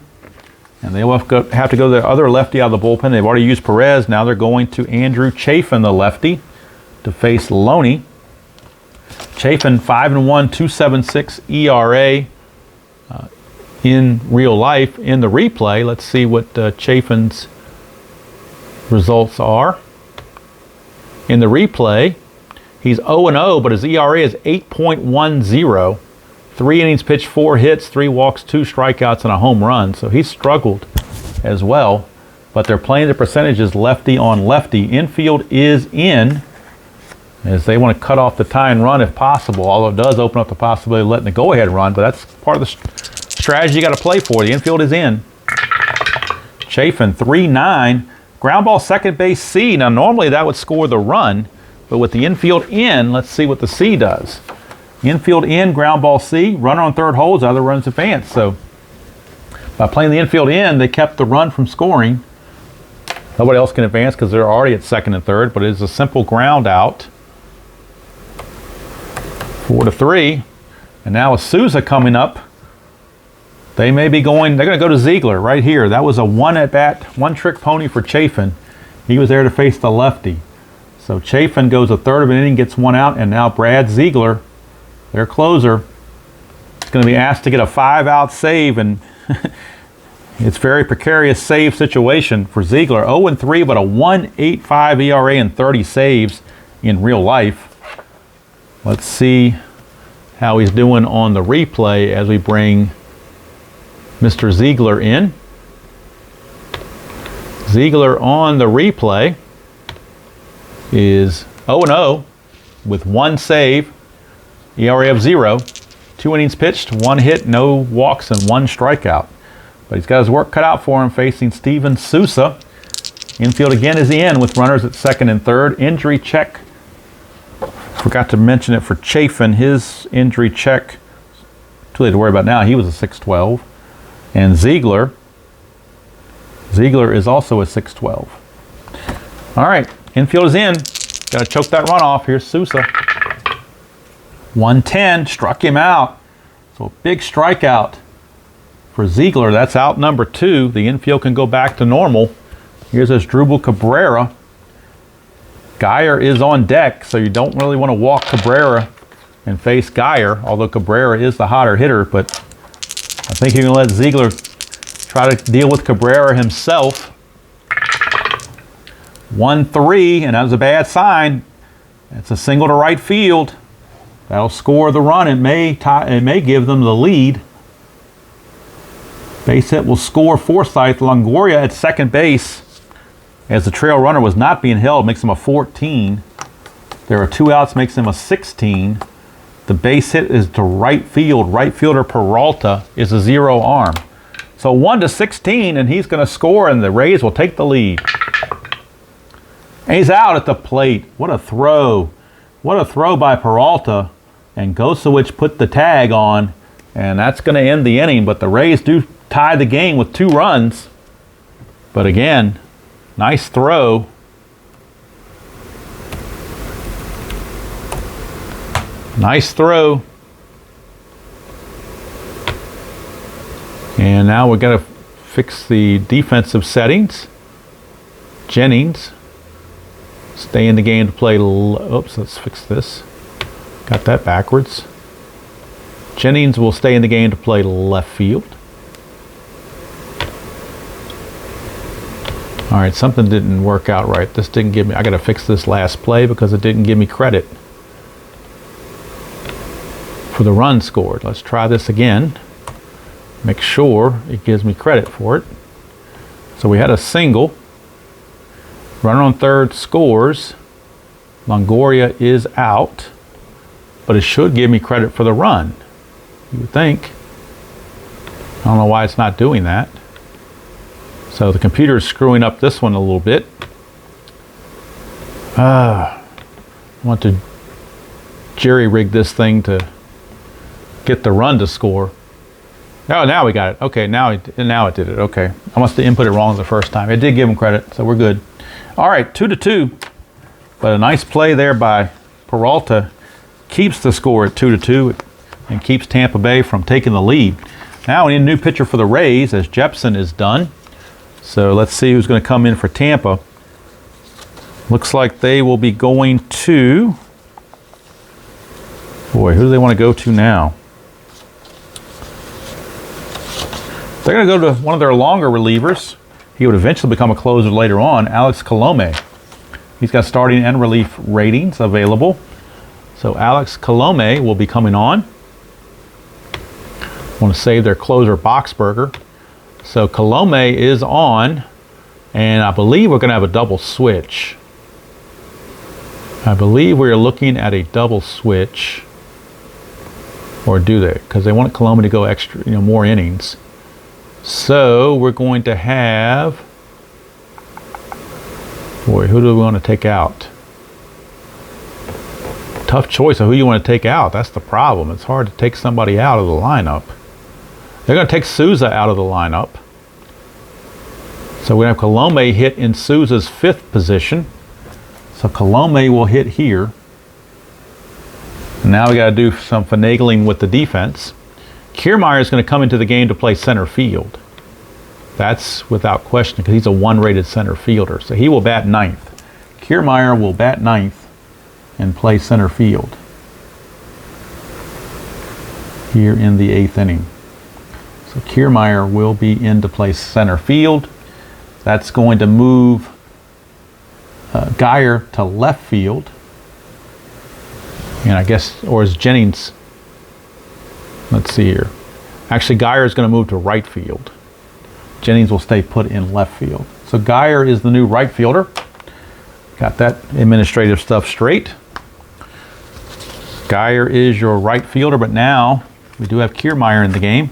And they will have to go to the other lefty out of the bullpen. They've already used Perez. Now they're going to Andrew Chafin, the lefty, to face Loney. Chafin, 5-1, 2.76 ERA in real life. In the replay, let's see what Chafin's results are. In the replay, he's 0-0, but his ERA is 8.10. 3 innings pitched, 4 hits, 3 walks, 2 strikeouts, and a home run. So he's struggled as well. But they're playing the percentages lefty on lefty. Infield is in, as they want to cut off the tying run if possible, although it does open up the possibility of letting the go-ahead run. But that's part of the strategy you got to play for. The infield is in. Chafin, 3-9. Ground ball, second base, C. Now, normally that would score the run. But with the infield in, let's see what the C does. Infield in, ground ball C. Runner on third holds, other runs advance. So by playing the infield in, they kept the run from scoring. Nobody else can advance because they're already at second and third, but it is a simple ground out. 4-3. And now with Souza coming up, they may be going, they're going to go to Ziegler right here. That was a 1-at-bat, 1-trick pony for Chafin. He was there to face the lefty. So Chafin goes a third of an inning, gets 1 out, and now Brad Ziegler, their closer, is going to be asked to get a 5-out save, and it's a very precarious save situation for Ziegler. 0-3, but a 1.85 ERA and 30 saves in real life. Let's see how he's doing on the replay as we bring Mr. Ziegler in. Ziegler on the replay is 0-0 with 1 save, ERA of 0, 2 innings pitched, 1 hit, no walks, and 1 strikeout. But he's got his work cut out for him facing Steven Souza. Infield again is in with runners at second and third. Injury check. Forgot to mention it for Chafin. His injury check, too late to worry about now. He was a 6-12. And Ziegler is also a 6-12. All right, infield is in. Got to choke that run off. Here's Sousa. 110, struck him out. So a big strikeout for Ziegler. That's out number 2. The infield can go back to normal. Here's Asdrubal Cabrera. Geyer is on deck, so you don't really want to walk Cabrera and face Geyer, although Cabrera is the hotter hitter, but I think you can let Ziegler try to deal with Cabrera himself. 1-3, and that was a bad sign. It's a single to right field. That'll score the run. It may give them the lead. Base hit will score Forsythe. Longoria at second base, as the trail runner was not being held, makes him a 14. There are 2 outs, makes him a 16. The base hit is to right field. Right fielder Peralta is a 0 arm. So 1-16, and he's going to score, and the Rays will take the lead. And he's out at the plate. What a throw. What a throw by Peralta. And Gosewich put the tag on, and that's going to end the inning. But the Rays do tie the game with 2 runs. But again, nice throw. Nice throw. And now we've got to fix the defensive settings. Jennings, stay in the game to play. Oops, let's fix this. Got that backwards. Jennings will stay in the game to play left field. All right, something didn't work out right. This didn't give me, I got to fix this last play because it didn't give me credit for the run scored. Let's try this again. Make sure it gives me credit for it. So we had a single. Runner on third scores. Longoria is out. But it should give me credit for the run, you would think. I don't know why it's not doing that. So the computer is screwing up this one a little bit. I want to jerry-rig this thing to get the run to score. Oh, now we got it. Okay, now it did it. Okay, I must have input it wrong the first time. It did give him credit, so we're good. All right, 2-2. But a nice play there by Peralta keeps the score at 2-2 and keeps Tampa Bay from taking the lead. Now we need a new pitcher for the Rays, as Jepson is done. So let's see who's going to come in for Tampa. Looks like they will be going to... Boy, who do they want to go to now? They're going to go to one of their longer relievers. He would eventually become a closer later on, Alex Colome. He's got starting and relief ratings available. So Alex Colome will be coming on. Want to save their closer Boxberger. So Colome is on, and I believe we're going to have a double switch. I believe we're looking at a double switch. Or do they? Because they want Colome to go extra, more innings. So we're going to have... Boy, who do we want to take out? Tough choice of who you want to take out. That's the problem. It's hard to take somebody out of the lineup. They're going to take Sousa out of the lineup. So we have Colome hit in Sousa's 5th position. So Colome will hit here. And now we got to do some finagling with the defense. Kiermaier is going to come into the game to play center field. That's without question because he's a 1-rated center fielder. So he will bat 9th. Kiermaier will bat 9th and play center field here in the 8th inning. So Kiermaier will be in to play center field. That's going to move Geyer to left field. And I guess, or is Jennings, let's see here. Actually, Geyer is going to move to right field. Jennings will stay put in left field. So Geyer is the new right fielder. Got that administrative stuff straight. Geyer is your right fielder, but now we do have Kiermaier in the game.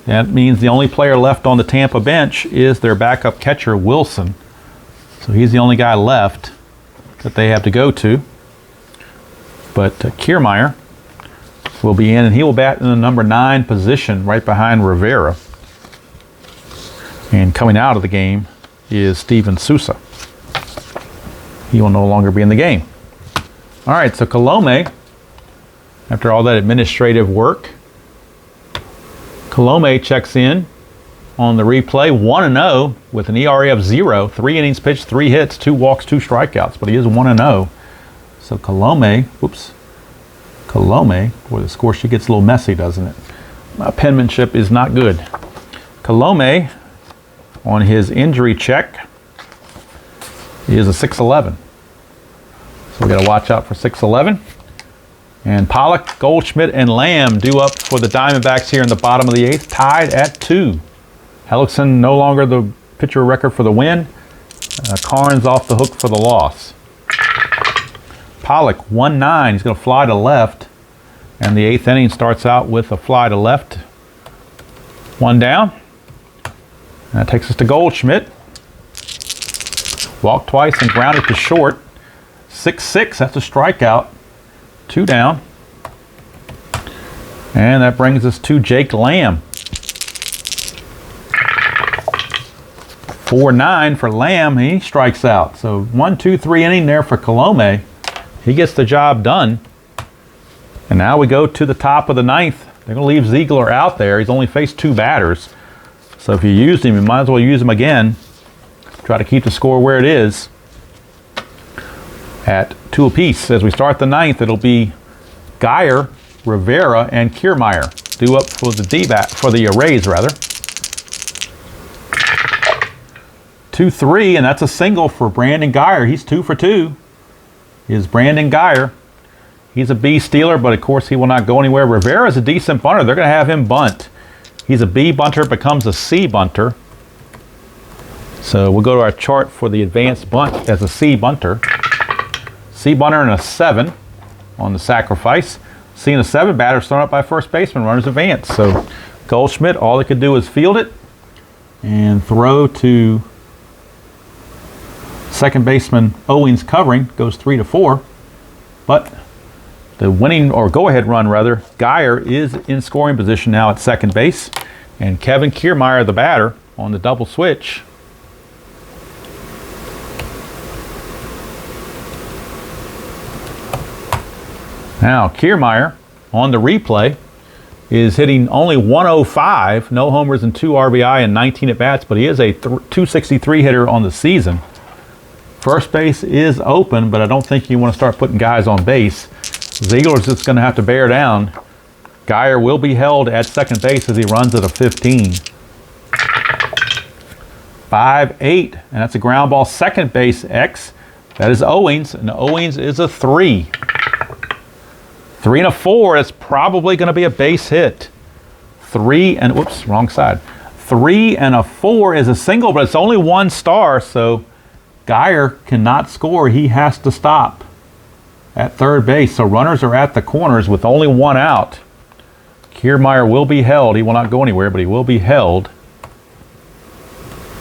That means the only player left on the Tampa bench is their backup catcher, Wilson. So he's the only guy left that they have to go to. But Kiermaier will be in, and he will bat in the number 9 position right behind Rivera. And coming out of the game is Steven Sousa. he will no longer be in the game. All right, so Colome, after all that administrative work, Colome checks in on the replay, 1-0 with an ERA of 0, 3 innings pitched, 3 hits, 2 walks, 2 strikeouts, but he is 1-0. So Colome, boy, the score sheet gets a little messy, doesn't it? My penmanship is not good. Colome, on his injury check, is a 6-11. So we got to watch out for 6-11. And Pollock, Goldschmidt, and Lamb due up for the Diamondbacks here in the bottom of the 8th, tied at 2. Hellickson no longer the pitcher record for the win. Carnes off the hook for the loss. Pollock, 1-9. He's going to fly to left. And the 8th inning starts out with a fly to left. 1 down. And that takes us to Goldschmidt. Walked twice and grounded to short. 6-6, that's a strikeout. 2 down. And that brings us to Jake Lamb. 4-9 for Lamb. He strikes out. So 1, 2, 3 inning there for Colome. He gets the job done. And now we go to the top of the 9th. They're going to leave Ziegler out there. He's only faced 2 batters. So if you used him, you might as well use him again. Try to keep the score where it is at 2 apiece. As we start the 9th, it'll be Geyer, Rivera, and Kiermaier due up for the Rays rather. 2-3, and that's a single for Brandon Geyer. He's 2 for 2. Is Brandon Geyer. He's a B stealer, but of course he will not go anywhere. Rivera's a decent bunter. They're going to have him bunt. He's a B bunter, becomes a C bunter. So we'll go to our chart for the advanced bunt as a C bunter. C bunter and a 7 on the sacrifice. C and a 7 batter thrown up by first baseman, runners advance. So Goldschmidt, all he could do is field it and throw to second baseman Owings covering, goes 3-4. But the winning, or go-ahead run rather, Geyer is in scoring position now at second base. And Kevin Kiermaier, the batter, on the double switch. Now, Kiermaier, on the replay, is hitting only 105, no homers and 2 RBI and 19 at-bats, but he is a 263 hitter on the season. First base is open, but I don't think you want to start putting guys on base. Ziegler's just going to have to bear down. Geyer will be held at second base as he runs at a 15. 5-8, and that's a ground ball. Second base X. That is Owings, and Owings is a 3. 3 and a 4, that's probably going to be a base hit. 3 and, whoops, wrong side. 3 and a 4 is a single, but it's only 1 star, so Geyer cannot score. He has to stop at third base. So runners are at the corners with only 1 out. Kiermaier will be held. He will not go anywhere, but he will be held.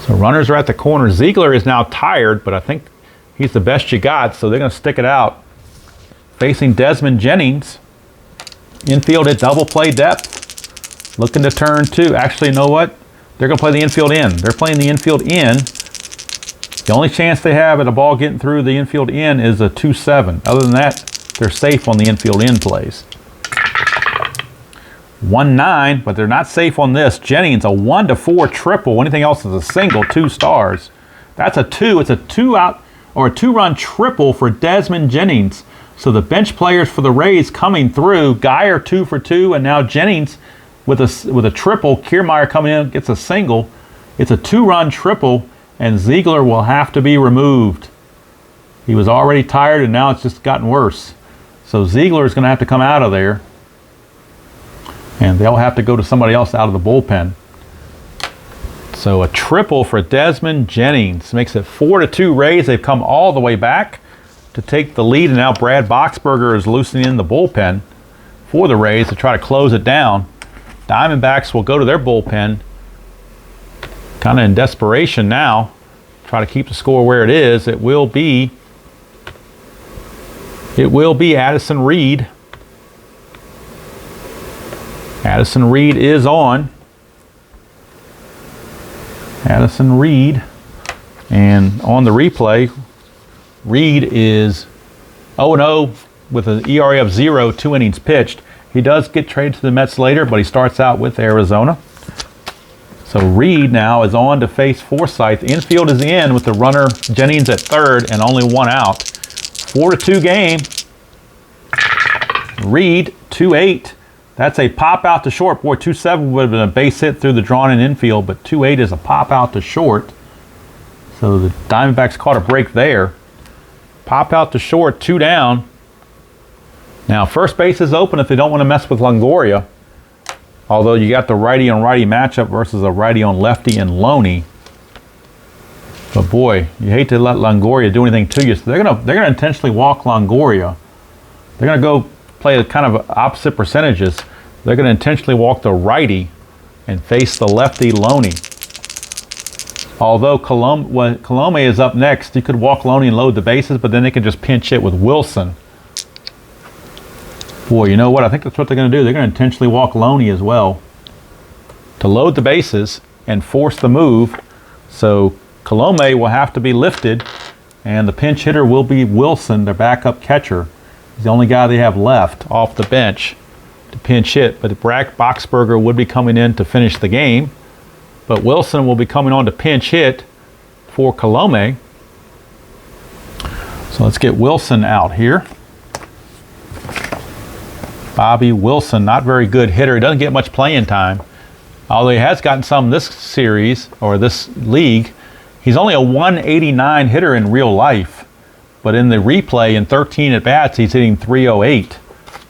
So runners are at the corner. Ziegler is now tired, but I think he's the best you got, so they're going to stick it out. Facing Desmond Jennings. Infield at double play depth. Looking to turn 2. Actually, you know what? They're going to play the infield in. They're playing the infield in. The only chance they have at a ball getting through the infield in is a 2-7. Other than that, they're safe on the infield in plays. 1-9, but they're not safe on this. Jennings, a 1-4 triple. Anything else is a single, 2 stars. That's a 2. It's a 2-out or a 2-run triple for Desmond Jennings. So the bench players for the Rays coming through. Geyer 2 for 2, and now Jennings with a triple. Kiermaier coming in, gets a single. It's a 2-run triple, and Ziegler will have to be removed. He was already tired, and now it's just gotten worse. So Ziegler is going to have to come out of there, and they'll have to go to somebody else out of the bullpen. So a triple for Desmond Jennings makes it 4-2 Rays. They've come all the way back to take the lead, and now Brad Boxberger is loosening in the bullpen for the Rays to try to close it down. Diamondbacks will go to their bullpen kind of in desperation now, try to keep the score where it is. It will be Addison Reed. Addison Reed is on. Addison Reed, and on the replay, Reed is 0-0 with an ERA of 0, 2 innings pitched. He does get traded to the Mets later, but he starts out with Arizona. So Reed now is on to face Forsythe. Infield is in with the runner Jennings at third and only 1 out. 4-2 game. Reed, 2-8. That's a pop out to short. Boy, 2-7 would have been a base hit through the drawn-in infield, but 2-8 is a pop out to short. So the Diamondbacks caught a break there. Pop out to short, 2 down. Now, first base is open if they don't want to mess with Longoria. Although you got the righty on righty matchup versus a righty on lefty and Loney. But boy, you hate to let Longoria do anything to you. So they're gonna intentionally walk Longoria. They're gonna go play kind of opposite percentages. They're gonna intentionally walk the righty and face the lefty Loney. Although Colome is up next, you could walk Loney and load the bases, but then they can just pinch hit with Wilson. Boy, you know what? I think that's what they're going to do. They're going to intentionally walk Loney as well to load the bases and force the move. So Colome will have to be lifted, and the pinch hitter will be Wilson, their backup catcher. He's the only guy they have left off the bench to pinch hit. But Brack Boxberger would be coming in to finish the game. But Wilson will be coming on to pinch hit for Colome. So let's get Wilson out here. Bobby Wilson, not very good hitter. He doesn't get much playing time. Although he has gotten some this series, or this league. He's only a 189 hitter in real life. But in the replay, in 13 at-bats, he's hitting 308.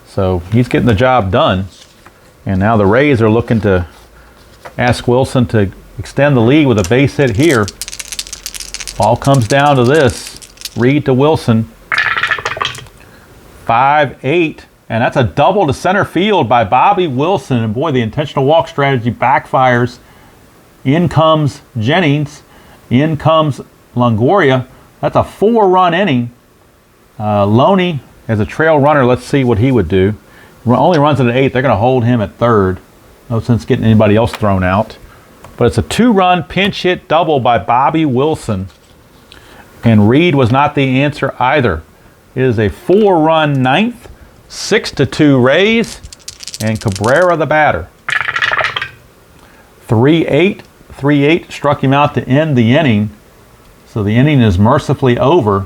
So he's getting the job done. And now the Rays are looking to ask Wilson to extend the lead with a base hit here. All comes down to this. Reed to Wilson. 5-8. And that's a double to center field by Bobby Wilson. And boy, the intentional walk strategy backfires. In comes Jennings. In comes Longoria. That's a 4-run inning. Loney as a trail runner, let's see what he would do. Only runs it at 8. They're going to hold him at third. No sense getting anybody else thrown out. But it's a 2-run pinch hit double by Bobby Wilson. And Reed was not the answer either. It is a 4-run ninth. 6-2 Rays, and Cabrera the batter. 3-8 struck him out to end the inning. So the inning is mercifully over.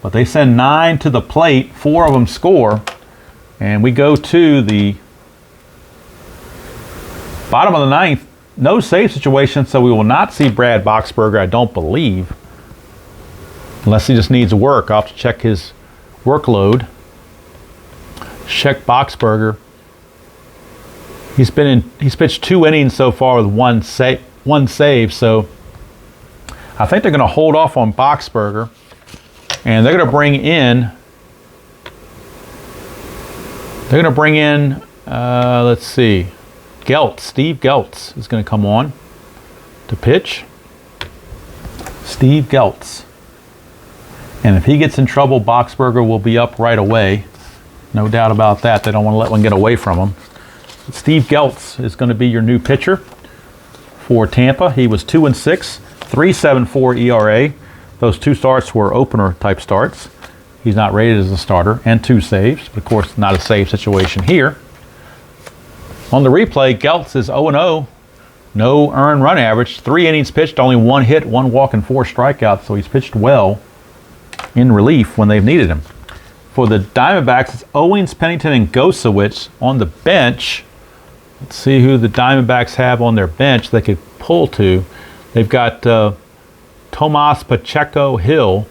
But they send 9 to the plate. 4 of them score. And we go to the bottom of the ninth. No save situation, so we will not see Brad Boxberger, I don't believe. Unless he just needs work. I'll have to check his workload. Check Boxberger. He's pitched 2 innings so far with one save, so I think they're going to hold off on Boxberger, and they're going to bring in. Let's see, Steve Geltz is going to come on to pitch. Steve Geltz, and if he gets in trouble, Boxberger will be up right away. No doubt about that. They don't want to let one get away from him. Steve Geltz is going to be your new pitcher for Tampa. He was 2-6, 3.74 ERA. Those 2 starts were opener type starts. He's not rated as a starter, and 2 saves. But of course, not a save situation here. On the replay, Geltz is 0-0. No earned run average. 3 innings pitched, only 1 hit, 1 walk, and 4 strikeouts. So he's pitched well in relief when they've needed him. For the Diamondbacks, it's Owens, Pennington, and Gosowicz on the bench. Let's see who the Diamondbacks have on their bench they could pull to. They've got Tomas Pacheco Hill.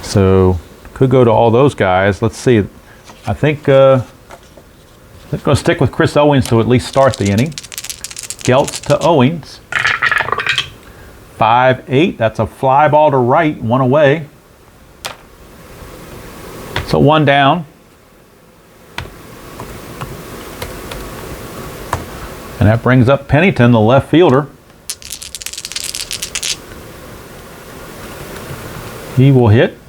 So could go to all those guys. Let's see. I think they're going to stick with Chris Owens to at least start the inning. Geltz to Owens. 5-8. That's a fly ball to right, 1 away. So 1 down. And that brings up Pennington, the left fielder. He will hit.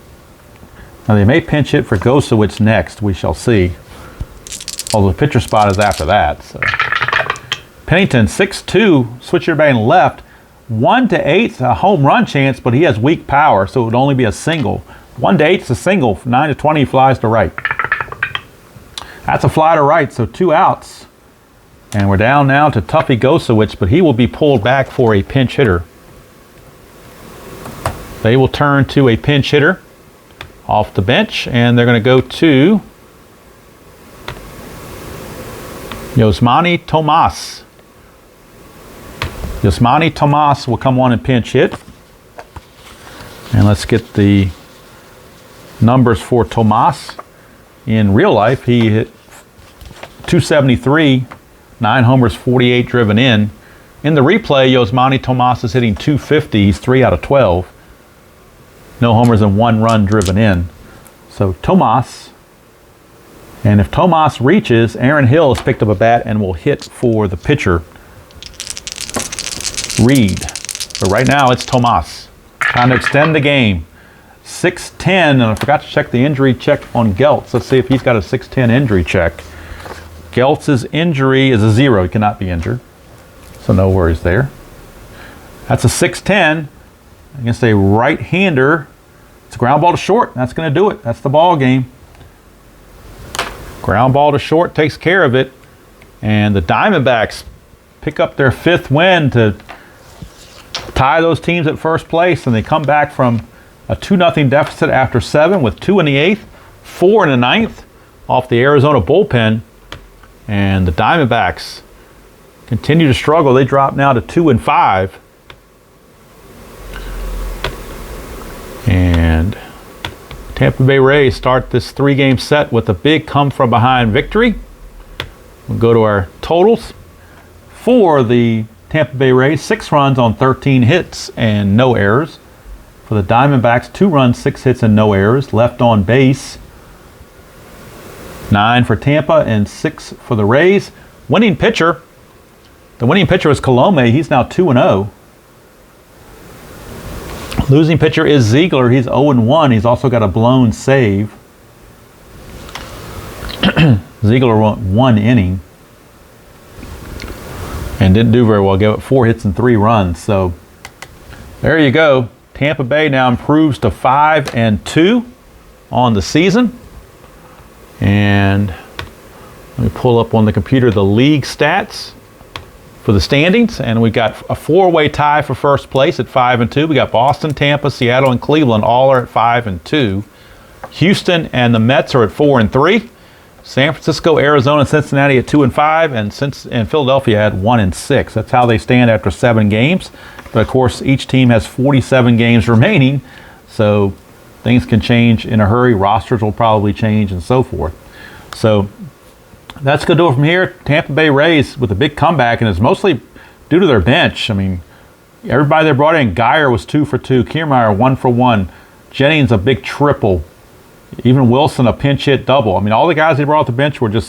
Now they may pinch hit for Gosowicz next. We shall see. Although the pitcher spot is after that. So. Pennington, 6'2", switch your batting left. 1 to 8's a home run chance, but he has weak power, so it would only be a single. 1 to 8's a single. 9 to 20 flies to right. That's a fly to right, so 2 outs. And we're down now to Tuffy Gosowicz, but he will be pulled back for a pinch hitter. They will turn to a pinch hitter off the bench, and they're going to go to Yasmani Tomas. Yasmani Tomas will come on and pinch hit. And let's get the numbers for Tomas. In real life, he hit 273, 9 homers, 48 driven in. In the replay, Yasmani Tomas is hitting 250. He's 3 out of 12. No homers and 1 run driven in. So Tomas. And if Tomas reaches, Aaron Hill has picked up a bat and will hit for the pitcher, Reed. But right now it's Tomas. Trying to extend the game. 6-10, and I forgot to check the injury check on Geltz. Let's see if he's got a 6-10 injury check. Geltz's injury is a 0. He cannot be injured. So no worries there. That's a 6-10 against a right-hander. It's a ground ball to short. That's going to do it. That's the ball game. Ground ball to short takes care of it. And the Diamondbacks pick up their 5th win to tie those teams at first place, and they come back from a 2-0 deficit after 7 with 2 in the 8th, 4 in the 9th off the Arizona bullpen. And the Diamondbacks continue to struggle. They drop now to 2-5. And Tampa Bay Rays start this 3-game set with a big come-from-behind victory. We'll go to our totals. For the Tampa Bay Rays, 6 runs on 13 hits and no errors. For the Diamondbacks, 2 runs, 6 hits and no errors. Left on base, 9 for Tampa and 6 for the Rays. Winning pitcher, the winning pitcher is Colome. He's now 2-0. Losing pitcher is Ziegler. He's 0-1. He's also got a blown save. Ziegler went 1 inning and didn't do very well. Gave up 4 hits and 3 runs. So there you go. Tampa Bay now improves to 5-2 on the season. And let me pull up on the computer the league stats for the standings. And we got a 4-way tie for first place at 5-2. We got Boston, Tampa, Seattle, and Cleveland all are at 5-2. Houston and the Mets are at 4-3. San Francisco, Arizona, and Cincinnati at 2-5, and Philadelphia at 1-6. That's how they stand after 7 games. But of course, each team has 47 games remaining, so things can change in a hurry. Rosters will probably change and so forth. So that's going to do it from here. Tampa Bay Rays with a big comeback, and it's mostly due to their bench. I mean, everybody they brought in, Geyer was 2 for 2, Kiermaier 1 for 1, Jennings a big triple, even Wilson a pinch hit double. I mean, all the guys they brought off the bench were they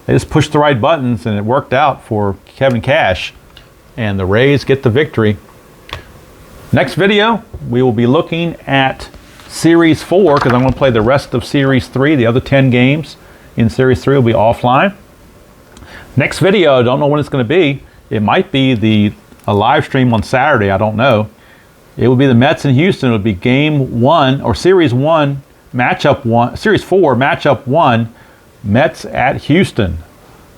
just pushed the right buttons, and it worked out for Kevin Cash. And the Rays get the victory. Next video, we will be looking at Series 4, because I'm going to play the rest of Series 3. The other 10 games in Series 3 will be offline. Next video, I don't know when it's going to be. It might be a live stream on Saturday. I don't know. It will be the Mets in Houston. It will be Game 1, or Series 1, Matchup 1, Series 4, Matchup 1, Mets at Houston.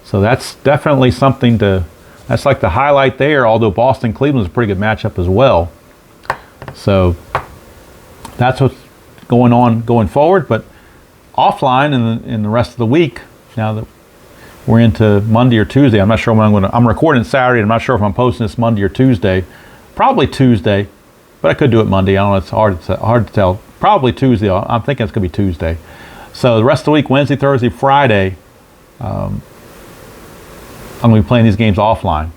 So that's definitely something that's like the highlight there, although Boston-Cleveland is a pretty good matchup as well. So that's what's going on going forward. But offline in the rest of the week, now that we're into Monday or Tuesday, I'm not sure when I'm recording Saturday. I'm not sure if I'm posting this Monday or Tuesday. Probably Tuesday, but I could do it Monday. I don't know. It's hard to tell. Probably Tuesday. I'm thinking it's going to be Tuesday. So the rest of the week, Wednesday, Thursday, Friday, I'm going to be playing these games offline.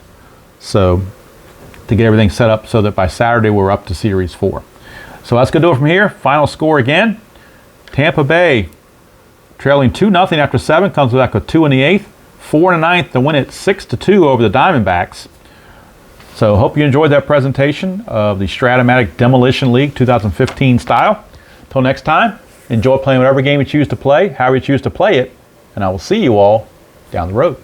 So to get everything set up so that by Saturday we're up to Series 4. So that's going to do it from here. Final score again. Tampa Bay trailing 2-0 after 7. Comes back with 2 in the 8th. 4 in the 9th to win it 6-2 over the Diamondbacks. So hope you enjoyed that presentation of the Strat-O-Matic Demolition League 2015 style. Until next time, enjoy playing whatever game you choose to play, however you choose to play it, and I will see you all down the road.